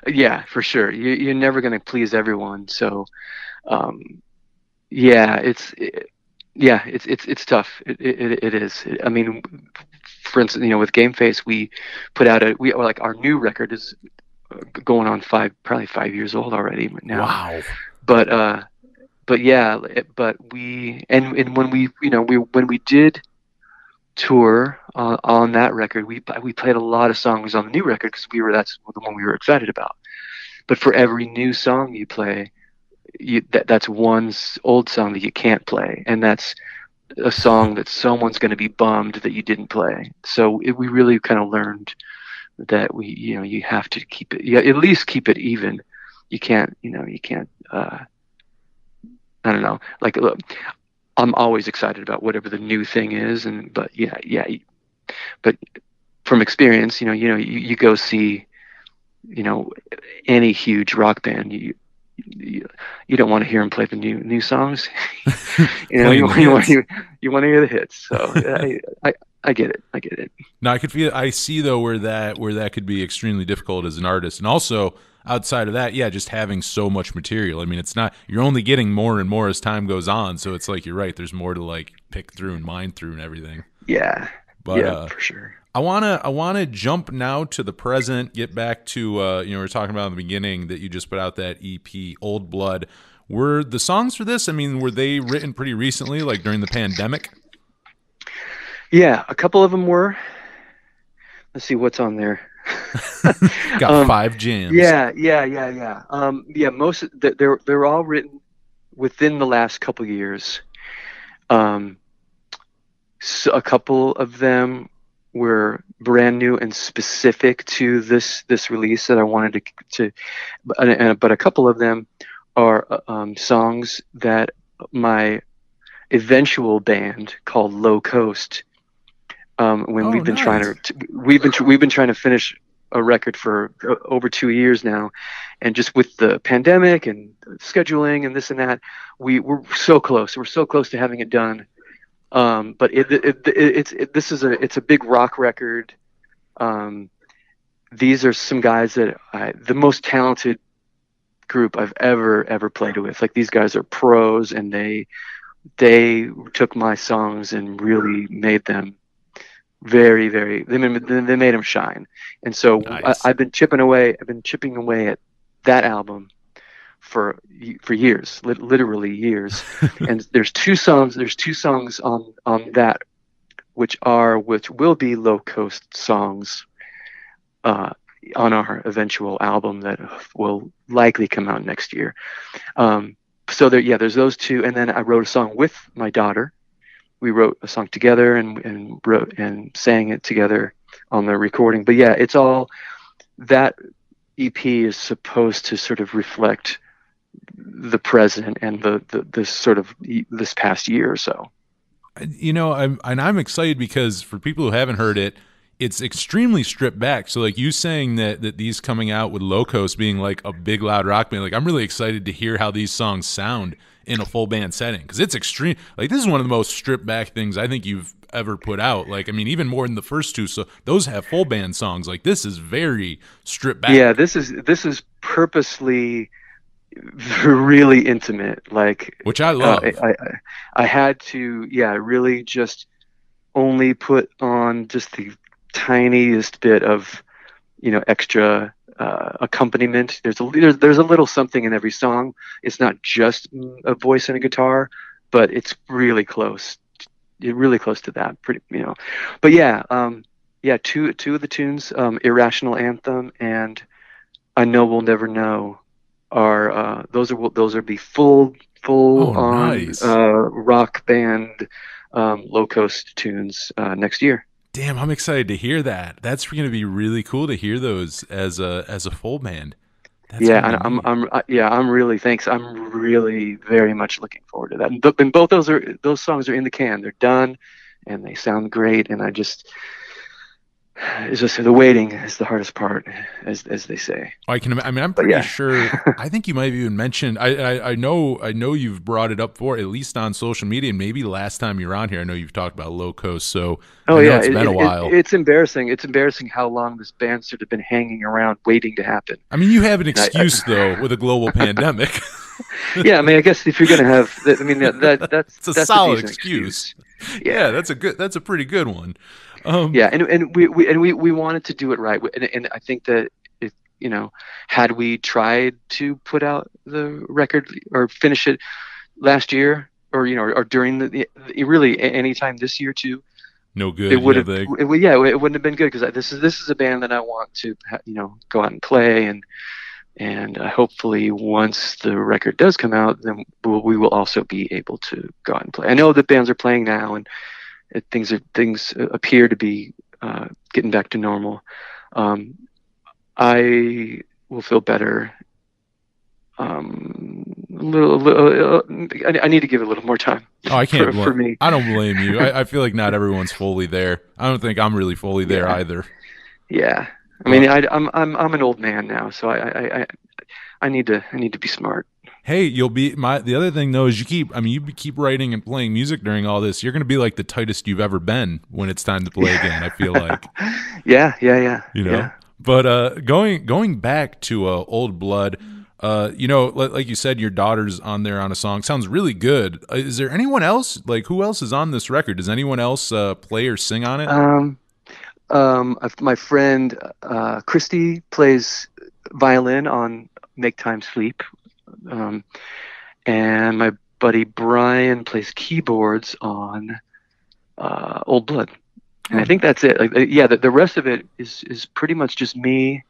Yeah, for sure. You're never going to please everyone. So, yeah, it's tough. It is. I mean, for instance, with Gameface, we put out our new record is going on probably 5 years old already now. Wow. But yeah, when we did tour on that record, we played a lot of songs on the new record, because that's the one we were excited about. But for every new song you play, that's one old song that you can't play, and that's a song that someone's going to be bummed that you didn't play. So we really kind of learned that you have to keep it, at least keep it even. You can't. I don't know. Like, look, I'm always excited about whatever the new thing is, but from experience, you go see, any huge rock band, you don't want to hear them play the new songs. You want to hear the hits. So I get it. No, I see though where that could be extremely difficult as an artist, and also outside of that, just having so much material. I mean, you're only getting more and more as time goes on, so it's like, you're right, there's more to like pick through and mine through and everything. Yeah. But for sure. I wanna jump now to the present, get back to we were talking about in the beginning that you just put out that EP, Old Blood. Were the songs for this, were they written pretty recently, like during the pandemic? Yeah, a couple of them were. Let's see what's on there. Got 5 jams. Yeah. Most they're all written within the last couple years. So a couple of them were brand new and specific to this release that I wanted but a couple of them are songs that my eventual band called Low Coast. We've been trying to finish a record for over 2 years now, and just with the pandemic and scheduling and this and that, we're so close. We're so close to having it done. But it's a big rock record. These are some guys that the most talented group I've ever played with. Like, these guys are pros, and they took my songs and really made them very, very. They made them shine. And so nice. I've been chipping away at that album for years, literally years. And there's two songs on that which will be low coast songs on our eventual album that will likely come out next year. So there's those two, and then I wrote a song with my daughter. We wrote a song together and wrote and sang it together on the recording. But yeah, it's all that EP is supposed to sort of reflect the present and the sort of this past year or so. I'm excited because for people who haven't heard it, it's extremely stripped back. So like you saying that these coming out with Low Coast being like a big loud rock band, like I'm really excited to hear how these songs sound in a full band setting, because it's extreme. Like this is one of the most stripped back things I think you've ever put out. Like, I mean, even more than the first two. So those have full band songs. Like this is very stripped back. Yeah, this is purposely really intimate, like, which I love. I had to really just only put on just the tiniest bit of extra accompaniment. There's a little something in every song. It's not just a voice and a guitar, but it's really close to that, pretty, but two of the tunes, Irrational Anthem and I Know We'll Never Know, are those are the full on nice. Rock band low coast tunes next year. Damn, I'm excited to hear that. That's going to be really cool to hear those as a full band. That's I'm really thanks. I'm really very much looking forward to that. And both those songs are in the can. They're done, and they sound great. And it's just the waiting is the hardest part, as they say. I'm pretty sure. I think you might have even mentioned. I know you've brought it up before, at least on social media, and maybe last time you were on here. I know you've talked about Low Coast. So it's been a while. It's embarrassing. It's embarrassing how long this band sort of been hanging around waiting to happen. I mean, you have an excuse though with a global pandemic. Yeah, I mean, I guess if you're gonna have, I mean, that's it's a solid excuse. Yeah, that's a pretty good one. And we wanted to do it right, and I think that if had we tried to put out the record or finish it last year, or during the really any time this year too, no good. It would have. It wouldn't have been good, because this is a band that I want to go out and play, and hopefully once the record does come out, then we will also be able to go out and play. I know that bands are playing now, and things appear to be getting back to normal. I will feel better. I need to give it a little more time. Oh, I can't for me. I don't blame you. I feel like not everyone's fully there. I don't think I'm really fully there either. Yeah, I mean, I'm an old man now, so I need to be smart. Hey, you'll be the other thing though is you keep writing and playing music during all this. You're going to be like the tightest you've ever been when it's time to play again, I feel like. Yeah. But going back to Old Blood, like you said, your daughter's on there on a song. Sounds really good. Is there anyone else? Like, who else is on this record? Does anyone else play or sing on it? My friend Christy plays violin on Make Time Sleep. And my buddy Brian plays keyboards on Old Blood, and I think that's it. The rest of it is pretty much just me.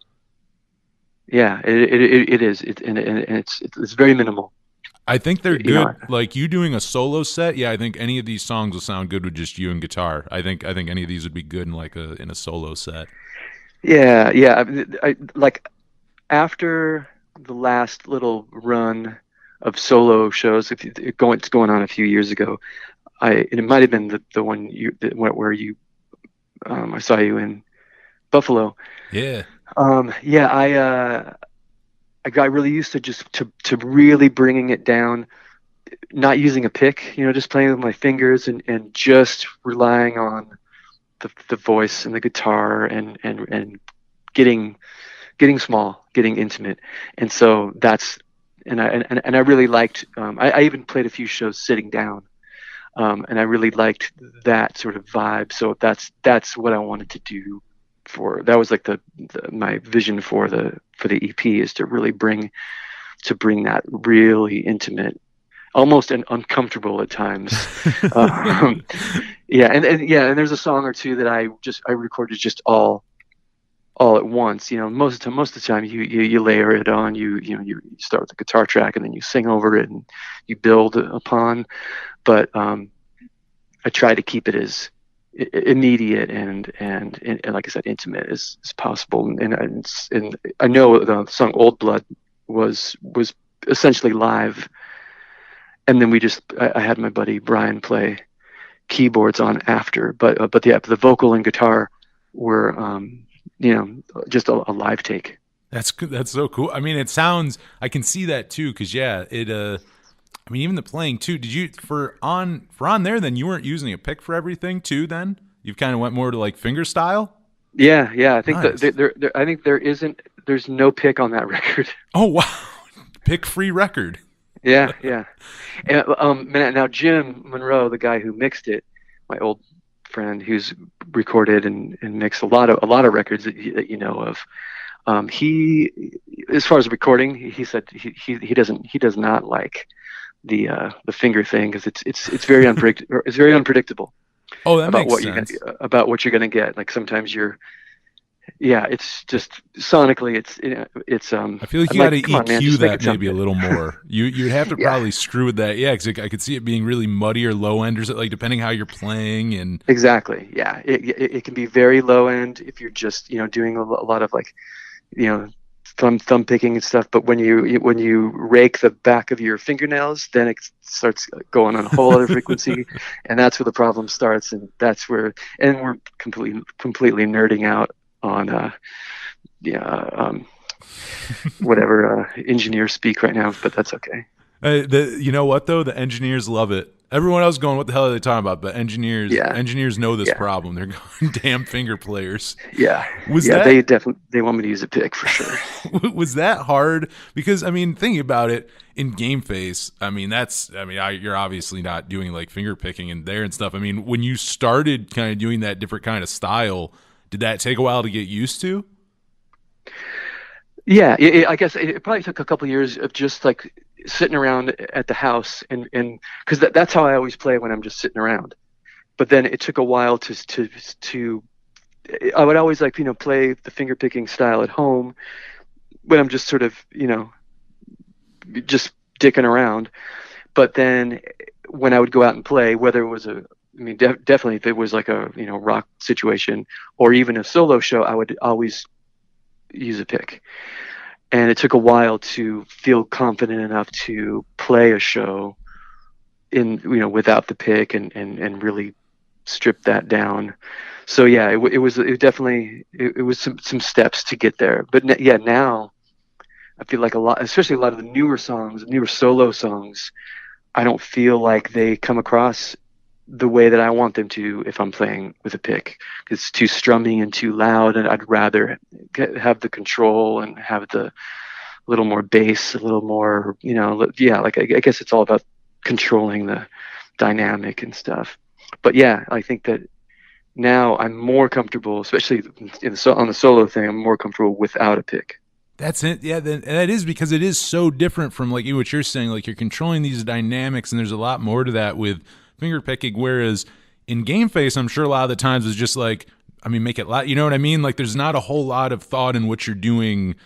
Yeah, it is. It's very minimal. I think they're good. Like you doing a solo set. Yeah, I think any of these songs will sound good with just you and guitar. I think any of these would be good in a solo set. Yeah. I like after the last little run of solo shows, it's going on a few years ago. It might have been the one where you I saw you in Buffalo. Yeah. I got really used to just to really bringing it down, not using a pick, just playing with my fingers and just relying on the voice and the guitar and getting small, getting intimate. And so and I really liked, I even played a few shows sitting down. And I really liked that sort of vibe. So that's what I wanted to do that was like my vision for the EP, is to really bring to bring that really intimate, almost and uncomfortable at times. And there's a song or two that I recorded just all at once. Most of the time you layer it on. You start with the guitar track and then you sing over it and you build upon. But I try to keep it as immediate and like I said, intimate as possible. And I know the song "Old Blood" was essentially live, and then I had my buddy Brian play keyboards on after. But the vocal and guitar were just a live take. That's so cool. I mean, it sounds, I can see that too, because I mean, even the playing too. Did you for on there? Then you weren't using a pick for everything too. Then you kind of went more to like finger style. Yeah. I think Nice. I think there's no pick on that record. Oh wow, pick free record. Yeah. And, now Jim Monroe, the guy who mixed it, my old friend who's recorded and mixed a lot of records that you know of. He, as far as recording, he said he does not like the finger thing because it's very unpredictable. It's very unpredictable. Oh, that about makes sense. About what you're gonna get. Like sometimes it's just sonically it's. I feel like you got to EQ that maybe a little more. You'd have to probably screw with that. Yeah, because I could see it being really muddy or low end, or like depending how you're playing and. Exactly. Yeah, it can be very low end if you're just doing a lot of like thumb picking and stuff. But when you rake the back of your fingernails, then it starts going on a whole other frequency, and that's where the problem starts. And that's where we're completely nerding out on whatever engineers speak right now, but that's okay. You know what though? The engineers love it. Everyone else going, what the hell are they talking about? But engineers know this problem. They're going, damn finger players. Yeah. They want me to use a pick for sure. Was that hard? Because I mean, thinking about it in Gameface, you're obviously not doing like finger picking in there and stuff. I mean, when you started kind of doing that different kind of style, did that take a while to get used to? Yeah, I guess it probably took a couple of years of just like sitting around at the house and because that's how I always play when I'm just sitting around. But then it took a while to I would always like play the finger picking style at home when I'm just sort of just dicking around. But then when I would go out and play, whether it was definitely if it was like a rock situation or even a solo show, I would always use a pick. And it took a while to feel confident enough to play a show in without the pick and really strip that down. So yeah, it was some steps to get there. But now I feel like especially a lot of the newer solo songs, I don't feel like they come across the way that I want them to if I'm playing with a pick. It's too strummy and too loud, and I'd rather have the control and have the little more bass, a little more, like I guess it's all about controlling the dynamic and stuff. But yeah, I think that now I'm more comfortable, especially on the solo thing, I'm more comfortable without a pick. That's it. Yeah, and that is because it is so different from like what you're saying. Like you're controlling these dynamics, and there's a lot more to that with finger picking. Whereas in Gameface, I'm sure a lot of the times it's just like, make it loud. You know what I mean? Like there's not a whole lot of thought in what you're doing,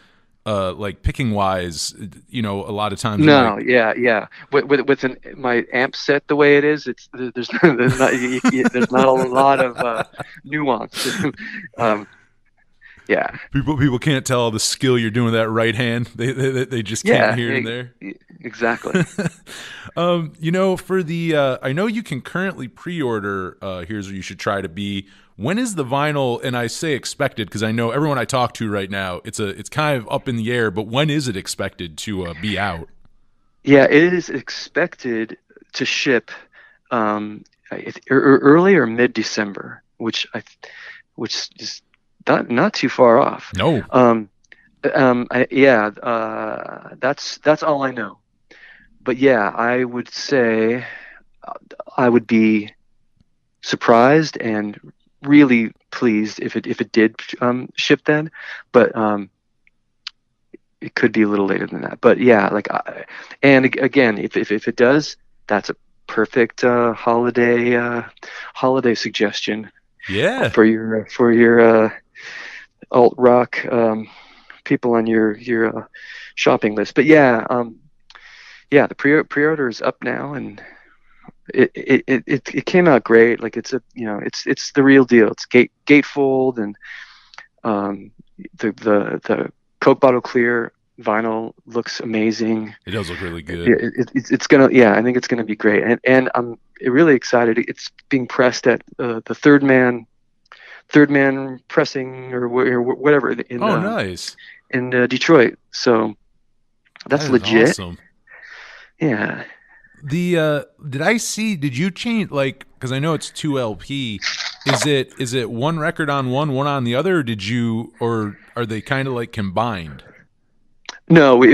like picking wise. A lot of times. No, yeah. With my amp set the way it is, there's not a lot of nuance. Yeah. People can't tell the skill you're doing with that right hand. They just can't hear in there. Exactly. For the I know you can currently pre-order Here's Where You Should Try to Be. When is the vinyl? And I say expected because I know everyone I talk to right now, it's kind of up in the air. But when is it expected to be out? Yeah, it is expected to ship early or mid-December, which is not too far off. No. That's all I know. But yeah, I would say I would be surprised and really pleased if it did ship then. But it could be a little later than that. But yeah, and again, if it does, that's a perfect holiday suggestion Yeah. for your alt rock people on your shopping list. But yeah, the pre-order is up now, and it came out great. Like it's the real deal. It's gatefold, and the Coke bottle clear vinyl looks amazing. It does look really good. It's gonna, I think it's gonna be great, and I'm really excited. It's being pressed at the third man pressing or whatever in nice, in Detroit. So that's that is legit. Awesome. Yeah. Did you change, like, because I know it's 2 LP, is it one record on one on the other, or are they kind of like combined? No, we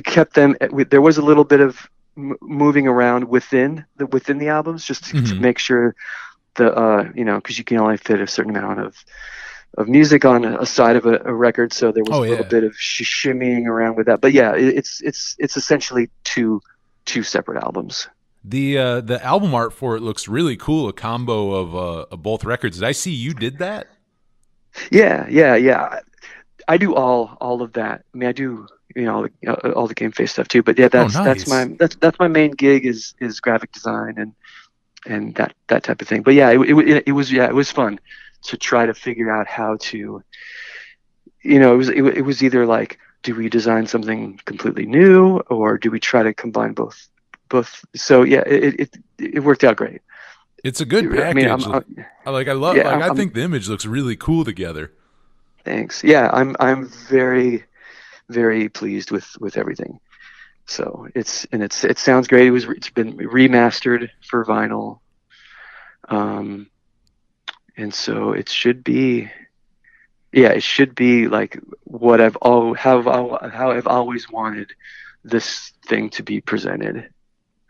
kept them. There was a little bit of moving around within the albums, just to make sure because you can only fit a certain amount of music on a side of a record, so there was a little bit of shimmying around with that. But yeah, it's essentially two separate albums. The album art for it looks really cool, a combo of both records. Did I see you did that? Yeah. I do all of that. I mean, I do all the Gameface stuff too. But yeah, that's my main gig is graphic design and that type of thing. But yeah, it was fun to try to figure out how to, it was either like, do we design something completely new, or do we try to combine both? So yeah, it worked out great. It's a good package. I think the image looks really cool together. Thanks. Yeah, I'm very, very pleased with everything. So it sounds great. It's been remastered for vinyl, and so it should be like what how I've always wanted this thing to be presented.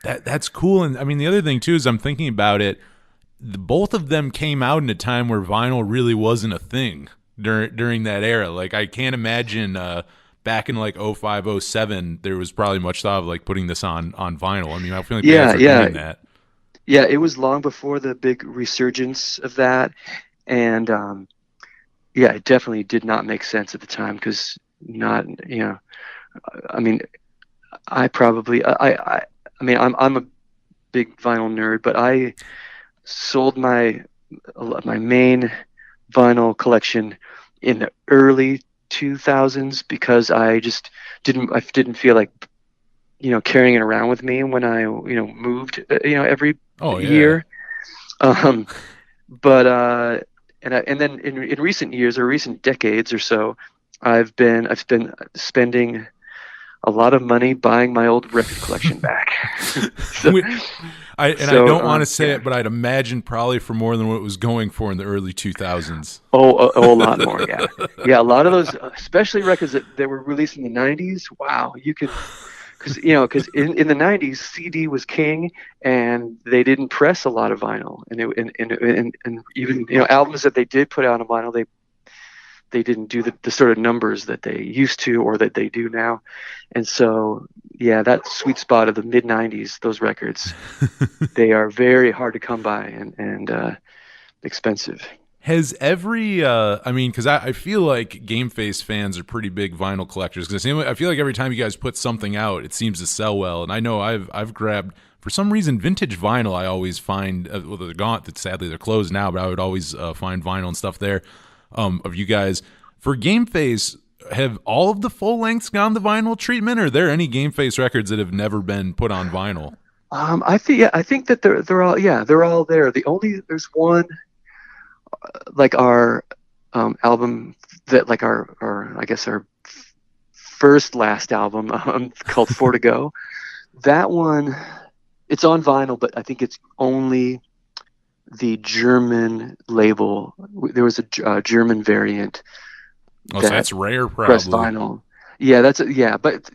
That's cool. And I mean, the other thing too is I'm thinking about it. Both of them came out in a time where vinyl really wasn't a thing during that era. Like, I can't imagine back in like 05, 07, there was probably much thought of like putting this on vinyl. I mean, I feel like bands were doing that. Yeah, it was long before the big resurgence of that, and it definitely did not make sense at the time, because I mean, I'm a big vinyl nerd, but I sold my main vinyl collection in the early 2000s because I just didn't feel like carrying it around with me when I moved every year. But and then in recent years or recent decades or so, I've been spending a lot of money buying my old record collection back. I don't want to say it, but I'd imagine probably for more than what it was going for in the early 2000s. A lot more, yeah. Yeah, a lot of those, especially records that were released in the 90s, wow, you could, because in the 90s, CD was king, and they didn't press a lot of vinyl. And even, albums that they did put out on vinyl, they didn't do the sort of numbers that they used to or that they do now. And so, yeah, that sweet spot of the mid 90s, those records, they are very hard to come by and expensive. Has because I feel like Gameface fans are pretty big vinyl collectors, because I feel like every time you guys put something out, it seems to sell well. And I know I've grabbed, for some reason, vintage vinyl. I always find, they're gone, sadly they're closed now, but I would always find vinyl and stuff there. Of you guys. For Gameface, have all of the full lengths gone the vinyl treatment, or are there any Gameface records that have never been put on vinyl? I think that they're all there. There's one like our album that, like our I guess our last album called Four to Go. That one, it's on vinyl, but I think it's only the German label. There was a German variant. So that's rare, probably. Pressed vinyl. Yeah, but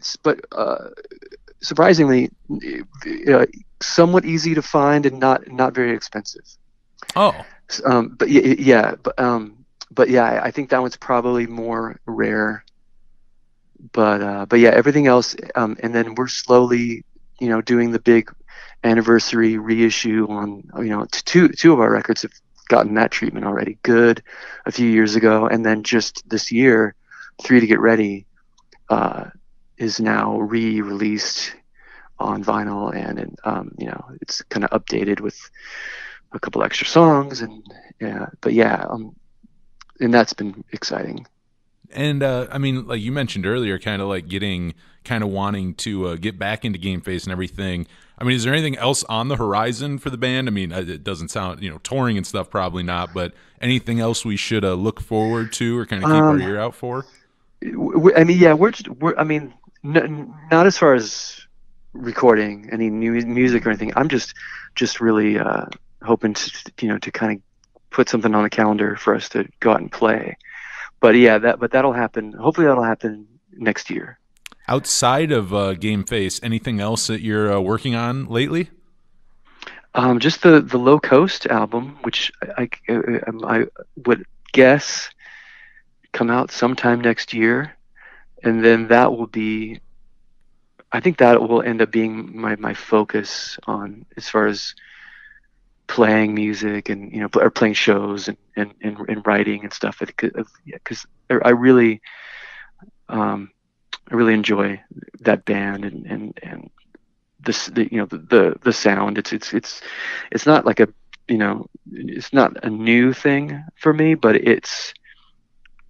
surprisingly, somewhat easy to find and not very expensive. Oh. but yeah, I think that one's probably more rare. But yeah, everything else, and then we're slowly, doing the big anniversary reissue on, two of our records have gotten that treatment already. Good, a few years ago, and then just this year, Three to Get Ready, is now re-released on vinyl, and it's kind of updated with a couple extra songs, and and that's been exciting. And I mean, like you mentioned earlier, kind of like wanting to get back into Gameface and everything. I mean, is there anything else on the horizon for the band? I mean, it doesn't sound, touring and stuff, probably not, but anything else we should look forward to or kind of keep our ear out for? I mean, yeah, not as far as recording any new music or anything. I'm just really hoping to kind of put something on the calendar for us to go out and play. But yeah, that'll happen. Hopefully that'll happen next year. Outside of Gameface, anything else that you're working on lately? Just the Low Coast album, which I would guess come out sometime next year, and then that will be. I think that will end up being my focus on as far as playing music and or playing shows and writing and stuff, because I really enjoy that band and this the sound. It's not like it's not a new thing for me, but it's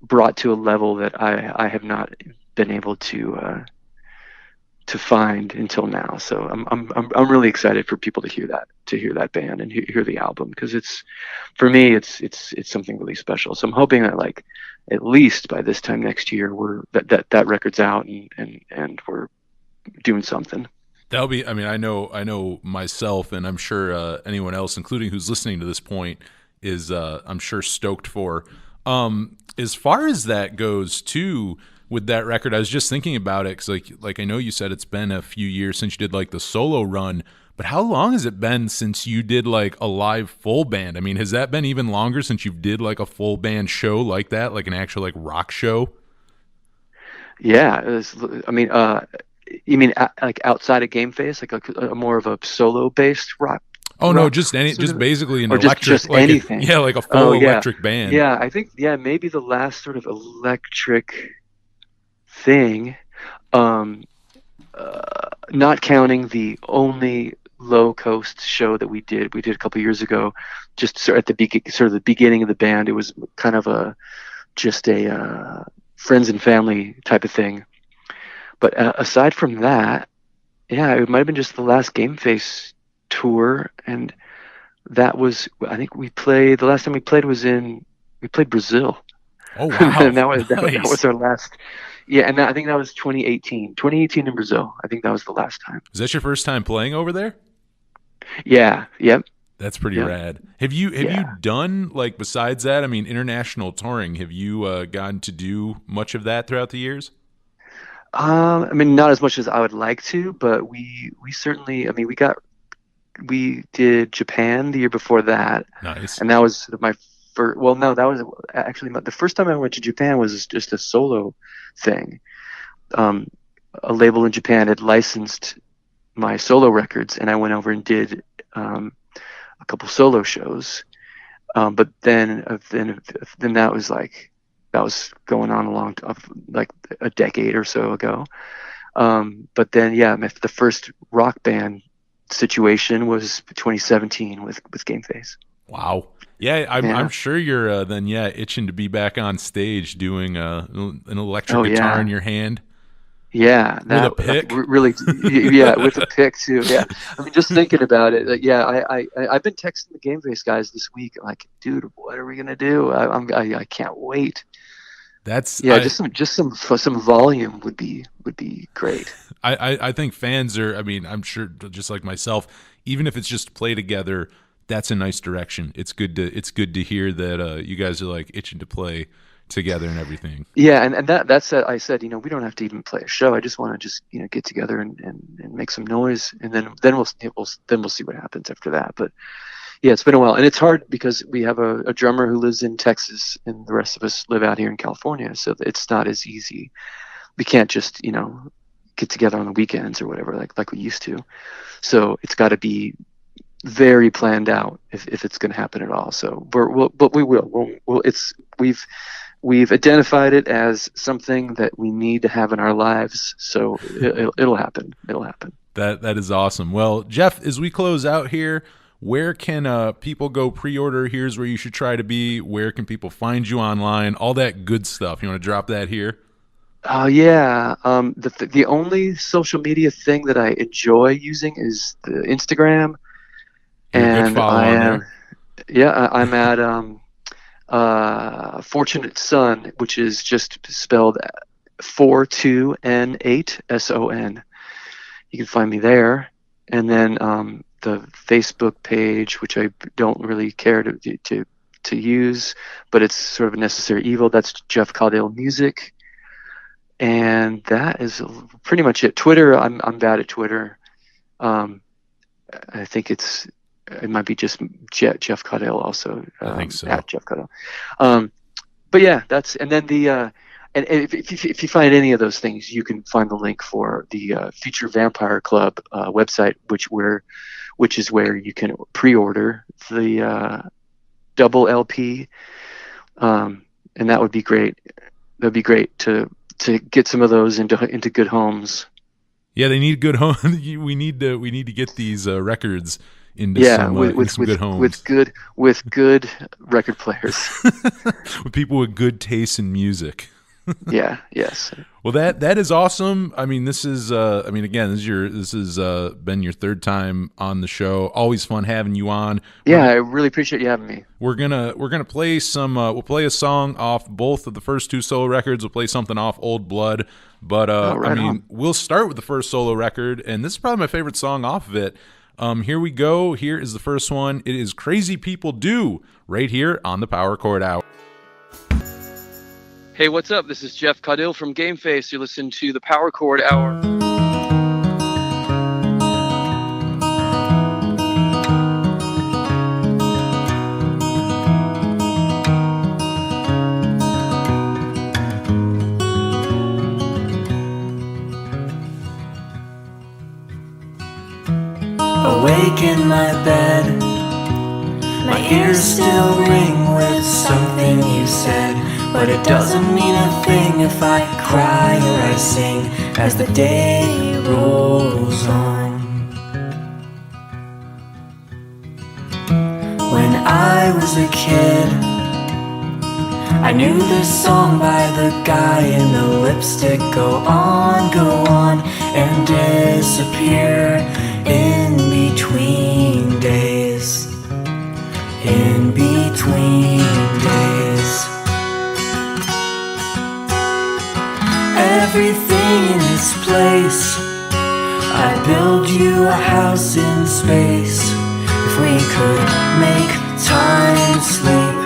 brought to a level that I have not been able to find until now. So I'm really excited for people to hear that band and hear the album, because it's, for me, it's something really special. So I'm hoping that, like, at least by this time next year, that record's out and we're doing something. That'll be, I mean, I know myself, and I'm sure anyone else, including who's listening to this point, is I'm sure stoked for. As far as that goes too, with that record, I was just thinking about it, because like I know you said it's been a few years since you did like the solo run, but how long has it been since you did like a live full band? I mean, has that been even longer since you did like a full band show like that, like an actual like rock show? Yeah, I mean, you mean like outside of Gameface, like a more of a solo based rock? Oh no, just basically an or electric, just like anything. like a full electric band. Yeah, I think maybe the last sort of electric thing, not counting the only Low Coast show that we did a couple years ago, just sort of at the beginning of the band. It was kind of just a friends and family type of thing. But aside from that, yeah, it might have been just the last Gameface tour, and that was, I think the last time we played we played Brazil. Oh wow! And that was our last. Yeah, and I think that was 2018 in Brazil. I think that was the last time. Is that your first time playing over there? Yeah. Yep. That's pretty rad. Have you done, like, besides that, I mean, international touring, have you gotten to do much of that throughout the years? I mean, not as much as I would like to, but we certainly, I mean, we did Japan the year before that. Nice. And that was sort of my first, well, no, that was actually the first time I went to Japan was just a solo thing. A label in Japan had licensed my solo records, and I went over and did a couple solo shows. But then that was going on like a decade or so ago. But then, the first rock band situation was 2017 with Gameface. Wow. Yeah, I'm sure you're then itching to be back on stage doing an electric guitar in your hand. Yeah, with a pick. Really, yeah, with a pick too. Yeah, I mean, just thinking about it. I've been texting the Gameface guys this week. I'm like, dude, what are we gonna do? I can't wait. Just some volume would be great. I think fans are. I mean, I'm sure, just like myself, even if it's just play together, that's a nice direction. It's good to hear that you guys are like itching to play together and everything. Yeah, and that's I said, we don't have to even play a show. I just want to just get together and make some noise, and then we'll see what happens after that. But Yeah, it's been a while, and it's hard because we have a drummer who lives in Texas, and the rest of us live out here in California. So it's not as easy. We can't just get together on the weekends or whatever like we used to. So it's got to be very planned out if it's going to happen at all. So we will. We've identified it as something that we need to have in our lives. So it'll happen. It'll happen. That is awesome. Well, Jeff, as we close out here, where can people go pre-order? Here's where you should try to be. Where can people find you online? All that good stuff. You want to drop that here? Oh yeah. The only social media thing that I enjoy using is the Instagram. You're a good And follow on there. I'm at Fortunate Son, which is just spelled 42N8SON. You can find me there. And then the Facebook page, which I don't really care to use, but it's sort of a necessary evil. That's Jeff Caudill Music. And that is pretty much it. Twitter, I'm bad at Twitter. I think it might be just Jeff Caudill also. I think so. At Jeff Caudill. But yeah, and then and if you find any of those things, you can find the link for the Future Vampire Club website, which is where you can pre-order the double LP, and that would be great. That'd be great to get some of those into good homes. Yeah, they need good home. we need to get these records into some good homes with good record players, with people with good taste in music. Yeah. Yes. Well, that is awesome. I mean, this is again, this is been your third time on the show. Always fun having you on. Yeah, I really appreciate you having me. We're gonna play some. We'll play a song off both of the first two solo records. We'll play something off Old Blood. But we'll start with the first solo record, and this is probably my favorite song off of it. Here we go. Here is the first one. It is Crazy People Do, right here on the Power Chord Hour. Hey, what's up? This is Jeff Caudill from Gameface. You're listening to the Power Chord Hour. Awake in my bed, my ears still ring with something you said. But it doesn't mean a thing if I cry or I sing as the day rolls on. When I was a kid, I knew this song by the guy in the lipstick. Go on, and disappear in between days. In between days. Everything in its place. I'd build you a house in space. If we could make time sleep.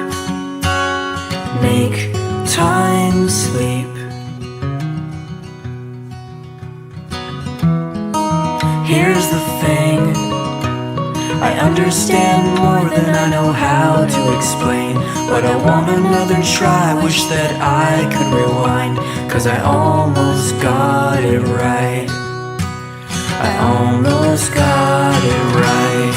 Make time sleep. Here's the thing, I understand more than I know how to explain. But I want another try, wish that I could rewind. 'Cause I almost got it right. I almost got it right.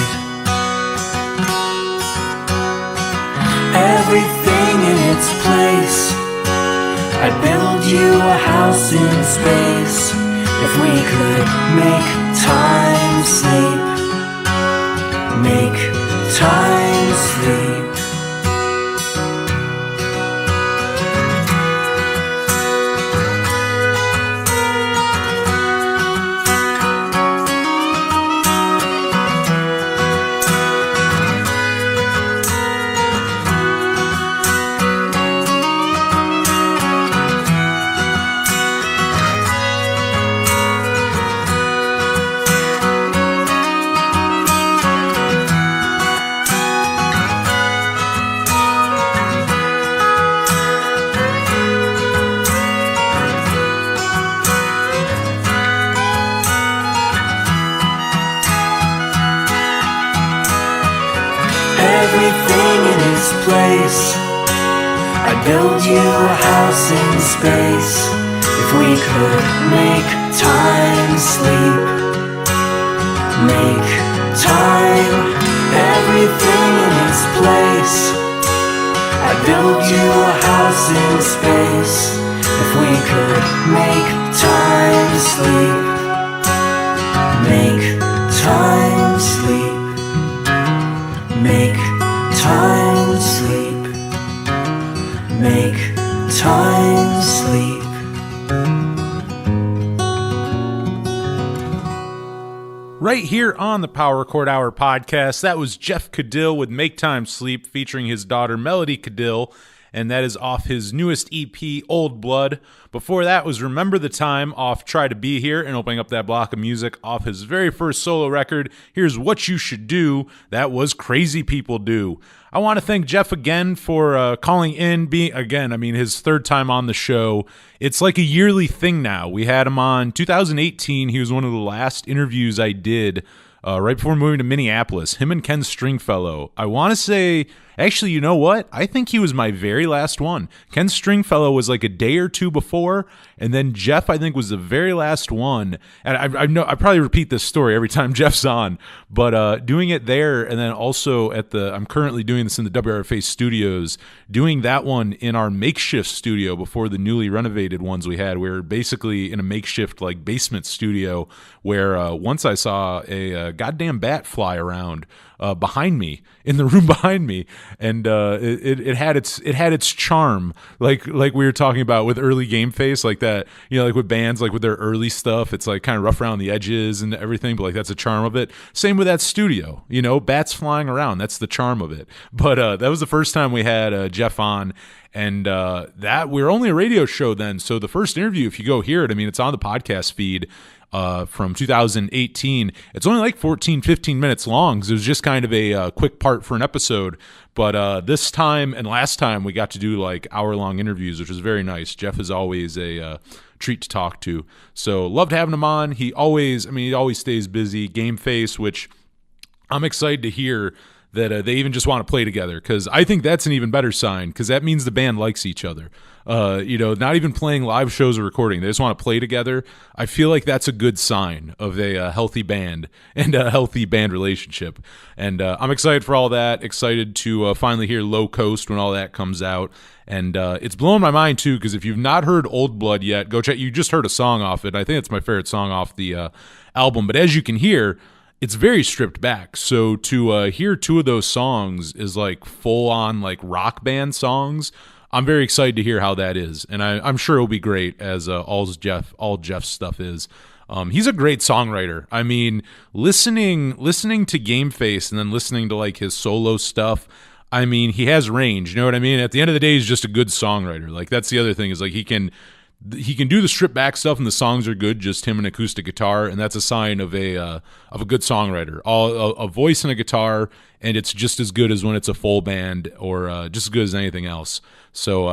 Everything in its place. I'd build you a house in space. If we could make time sleep. Make time sleep. everything in its place. I'd build you a house in space if we could make time sleep. Make time, everything in its place. I'd build you a house in space if we could make time sleep. Make time sleep. Make time sleep. Make time sleep. Right here on the Power Chord Hour podcast, that was Jeff Caudill with Make Time Sleep featuring his daughter Melody Caudill, and that is off his newest EP, Old Blood. Before that was Remember the Time off Try to Be Here, and opening up that block of music off his very first solo record, Here's What You Should Do. That was Crazy People Do. I want to thank Jeff again for calling in, his third time on the show. It's like a yearly thing now. We had him on 2018. He was one of the last interviews I did right before moving to Minneapolis. Him and Ken Stringfellow. I want to say, actually, you know what? I think he was my very last one. Ken Stringfellow was like a day or two before, and then Jeff, I think, was the very last one. And I probably repeat this story every time Jeff's on, but doing it there, and then also I'm currently doing this in the WRFA studios, doing that one in our makeshift studio before the newly renovated ones we had. We were basically in a makeshift like basement studio where once I saw a goddamn bat fly around behind me, in the room behind me, and it had its charm, like we were talking about with early Gameface, like that, like with bands, like with their early stuff, it's like kind of rough around the edges and everything, but like that's the charm of it. Same with that studio, bats flying around, that's the charm of it. But that was the first time we had Jeff on, and that we were only a radio show then, so the first interview, if you go hear it, it's on the podcast feed. From 2018. It's only like 15 minutes long, because it was just kind of a quick part for an episode. But this time and last time we got to do like hour-long interviews, which was very nice. Jeff is always a treat to talk to. So loved having him on. He always stays busy. Gameface, which I'm excited to hear that they even just want to play together, because I think that's an even better sign, because that means the band likes each other. Not even playing live shows or recording, they just want to play together. I feel like that's a good sign of a healthy band and a healthy band relationship. And I'm excited for all that, excited to finally hear Low Coast when all that comes out. And it's blowing my mind too, because if you've not heard Old Blood yet, go check. You just heard a song off it. I think it's my favorite song off the album, but as you can hear, it's very stripped back. So to hear two of those songs is like full on like rock band songs. I'm very excited to hear how that is, and I'm sure it'll be great, as all Jeff's stuff is. He's a great songwriter. Listening to Gameface and then listening to like his solo stuff, he has range. You know what I mean? At the end of the day, he's just a good songwriter. Like that's the other thing, is like he can do the stripped back stuff and the songs are good, just him and acoustic guitar, and that's a sign of a good songwriter. A voice and a guitar, and it's just as good as when it's a full band, or just as good as anything else. So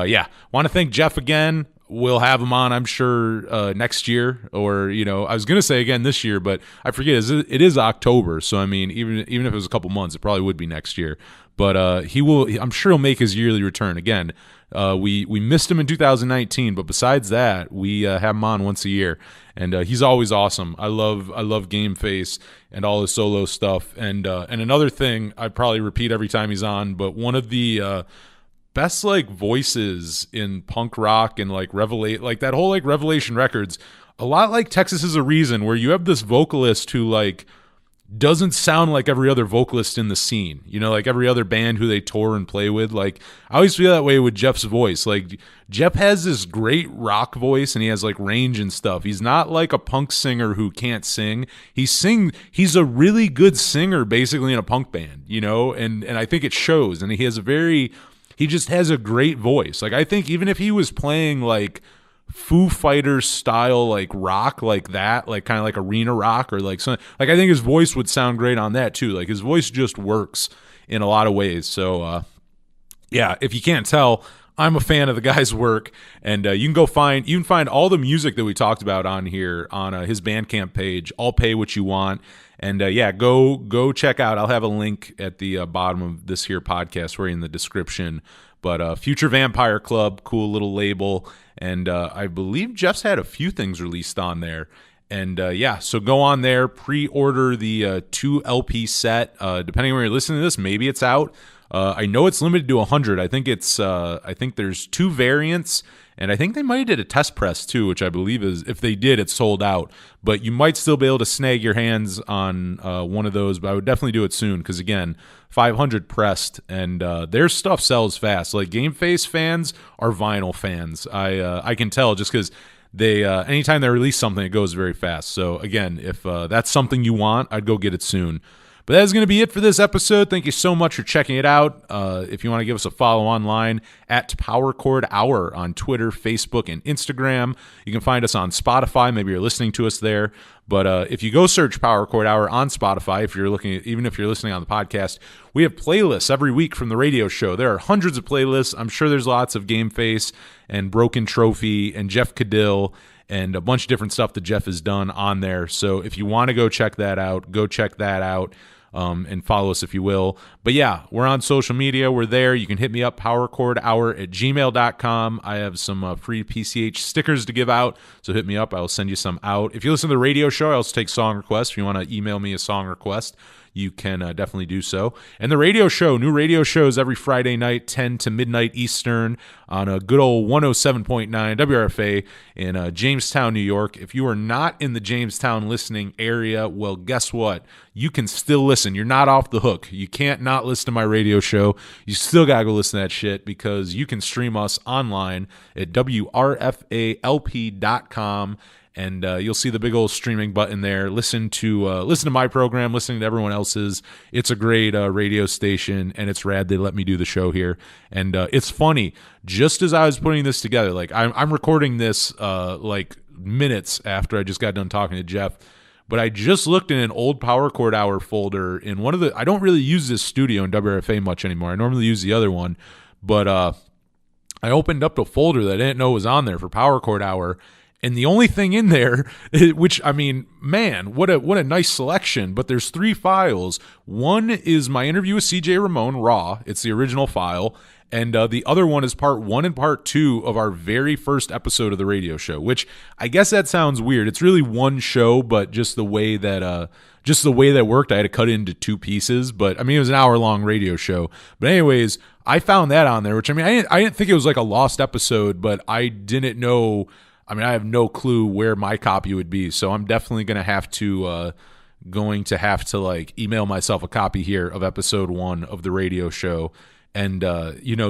want to thank Jeff again. We'll have him on, I'm sure, next year, or I was gonna say again this year, but I forget it is October, so even if it was a couple months, it probably would be next year. But I'm sure he'll make his yearly return again. We missed him in 2019, but besides that, we have him on once a year, and he's always awesome. I love Gameface and all his solo stuff. And another thing I probably repeat every time he's on, but one of the best like voices in punk rock and like that whole like Revelation Records, a lot like Texas Is a Reason, where you have this vocalist who like doesn't sound like every other vocalist in the scene, like every other band who they tour and play with. Like I always feel that way with Jeff's voice. Like Jeff has this great rock voice and he has like range and stuff. He's not like a punk singer who can't sing. He's a really good singer basically in a punk band, and I think it shows. And he just has a great voice. Like I think even if he was playing like Foo Fighters style like rock, like that, like kind of like arena rock, or like something, like I think his voice would sound great on that too. Like his voice just works in a lot of ways. So if you can't tell, I'm a fan of the guy's work, and you can find all the music that we talked about on here on his Bandcamp page. I'll pay what you want, and go check out. I'll have a link at the bottom of this here podcast, or in the description. But Future Vampire Club, cool little label, and I believe Jeff's had a few things released on there. And so go on there, pre-order the 2 LP set. Depending on where you're listening to this, maybe it's out. I know it's limited to 100. I think there's 2 variants, and I think they might have did a test press too, which I believe is, if they did, it's sold out. But you might still be able to snag your hands on one of those. But I would definitely do it soon, because again, 500 pressed, and their stuff sells fast. Like, Gameface fans are vinyl fans. I can tell, just because they anytime they release something, it goes very fast. So again, if that's something you want, I'd go get it soon. But that is going to be it for this episode. Thank you so much for checking it out. If you want to give us a follow online, at Power Chord Hour on Twitter, Facebook, and Instagram. You can find us on Spotify. Maybe you're listening to us there. But if you go search Power Chord Hour on Spotify, even if you're listening on the podcast, we have playlists every week from the radio show. There are hundreds of playlists. I'm sure there's lots of Gameface and Broken Trophy and Jeff Caudill and a bunch of different stuff that Jeff has done on there. So if you want to go check that out, go check that out. And follow us if you will. But yeah, we're on social media. We're there. You can hit me up, powerchordhour@gmail.com. I have some free PCH stickers to give out, so hit me up. I'll send you some out. If you listen to the radio show, I also take song requests. If you want to email me a song request, you can definitely do so. And the radio show, new radio shows every Friday night, 10 to midnight Eastern, on a good old 107.9 WRFA in Jamestown, New York. If you are not in the Jamestown listening area, well, guess what? You can still listen. You're not off the hook. You can't not listen to my radio show. You still got to go listen to that shit, because you can stream us online at WRFALP.com. And you'll see the big old streaming button there. Listen to my program, listening to everyone else's. It's a great radio station, and it's rad they let me do the show here. And it's funny, just as I was putting this together, like I'm recording this like minutes after I just got done talking to Jeff, but I just looked in an old Power Chord Hour folder in one of the. I don't really use this studio in WRFA much anymore. I normally use the other one, but I opened up a folder that I didn't know was on there for Power Chord Hour. And the only thing in there, which, I mean, man, what a nice selection. But there's 3 files. One is my interview with CJ Ramon, raw. It's the original file. And the other one is part 1 and part 2 of our very first episode of the radio show, which I guess that sounds weird. It's really one show, but just the way that worked, I had to cut it into 2 pieces. But I mean, it was an hour-long radio show. But anyways, I found that on there, which, I mean, I didn't think it was like a lost episode, but I didn't know. I mean, I have no clue where my copy would be, so I'm definitely going to have to like email myself a copy here of episode 1 of the radio show. And,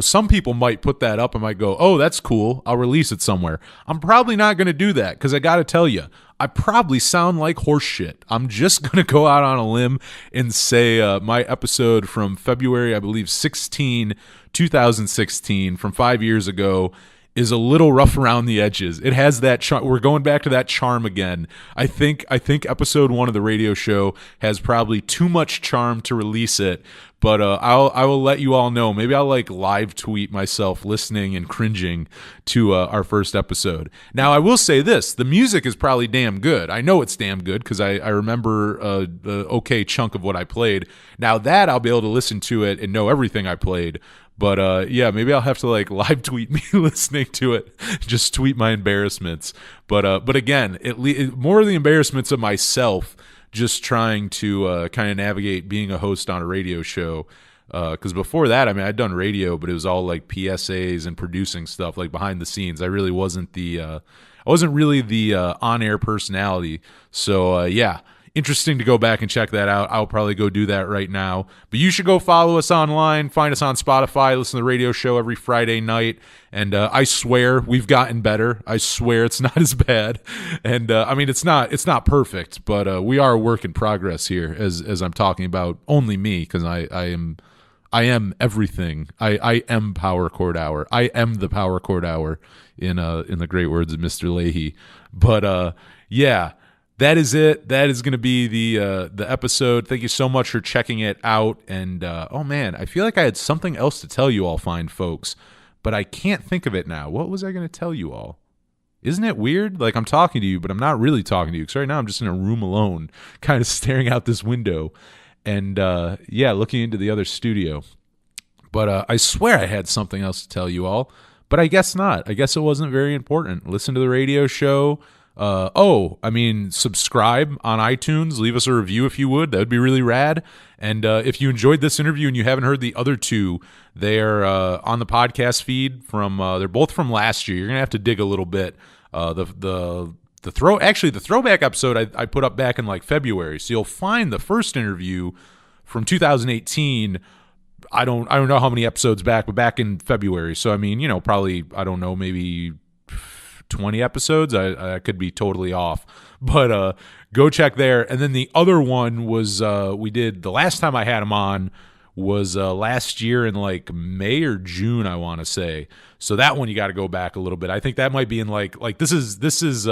some people might put that up and might go, oh, that's cool, I'll release it somewhere. I'm probably not going to do that, because I got to tell you, I probably sound like horse shit. I'm just going to go out on a limb and say my episode from February, I believe, 2016, from 5 years ago, is a little rough around the edges. It has that charm. We're going back to that charm again. I think episode 1 of the radio show has probably too much charm to release it, but I will let you all know. Maybe I'll like live tweet myself listening and cringing to our first episode. Now, I will say this, the music is probably damn good. I know it's damn good, because I remember the okay chunk of what I played. Now that I'll be able to listen to it and know everything I played. But maybe I'll have to like live tweet me listening to it, just tweet my embarrassments. But again, more of the embarrassments of myself, just trying to kind of navigate being a host on a radio show. Because before that, I mean, I'd done radio, but it was all like PSAs and producing stuff, like behind the scenes. I really wasn't the on-air personality. So interesting to go back and check that out. I'll probably go do that right now. But you should go follow us online, find us on Spotify, listen to the radio show every Friday night. And I swear we've gotten better. I swear it's not as bad. And I mean, it's not perfect, but we are a work in progress here as I'm talking about only me, because I am everything. I am Power Chord Hour. I am the Power Chord Hour in the great words of Mr. Leahy. But that is it. That is going to be the episode. Thank you so much for checking it out. And oh man, I feel like I had something else to tell you all fine folks, but I can't think of it now. What was I going to tell you all? Isn't it weird? Like, I'm talking to you, but I'm not really talking to you. Because right now I'm just in a room alone, kind of staring out this window and, looking into the other studio. But I swear I had something else to tell you all, but I guess not. I guess it wasn't very important. Listen to the radio show. Subscribe on iTunes. Leave us a review if you would. That would be really rad. And if you enjoyed this interview and you haven't heard the other two, they're on the podcast feed from. They're both from last year. You're gonna have to dig a little bit. The throwback episode I put up back in like February, so you'll find the first interview from 2018. I don't know how many episodes back, but back in February. So I mean, probably I don't know, maybe 20 episodes. I could be totally off, but go check there. And then the other one was we did the last time I had him on was last year in like May or June, I want to say. So that one you got to go back a little bit. I think that might be in like this is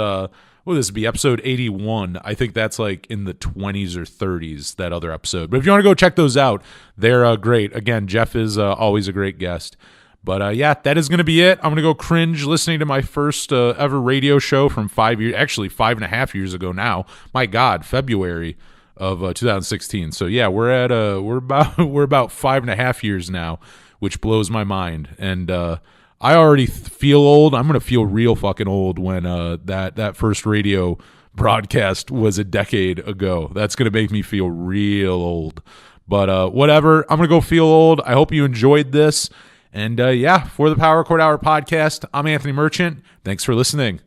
will this be episode 81? I think that's like in the 20s or 30s, that other episode. But if you want to go check those out, they're great. Again, Jeff is always a great guest. But that is going to be it. I'm going to go cringe listening to my first ever radio show from 5 years, actually 5.5 years ago now. My God, February of 2016. So yeah, we're about 5.5 years now, which blows my mind. And I already feel old. I'm going to feel real fucking old when that first radio broadcast was a decade ago. That's going to make me feel real old. But whatever. I'm going to go feel old. I hope you enjoyed this. And for the Power Chord Hour podcast, I'm Anthony Merchant. Thanks for listening.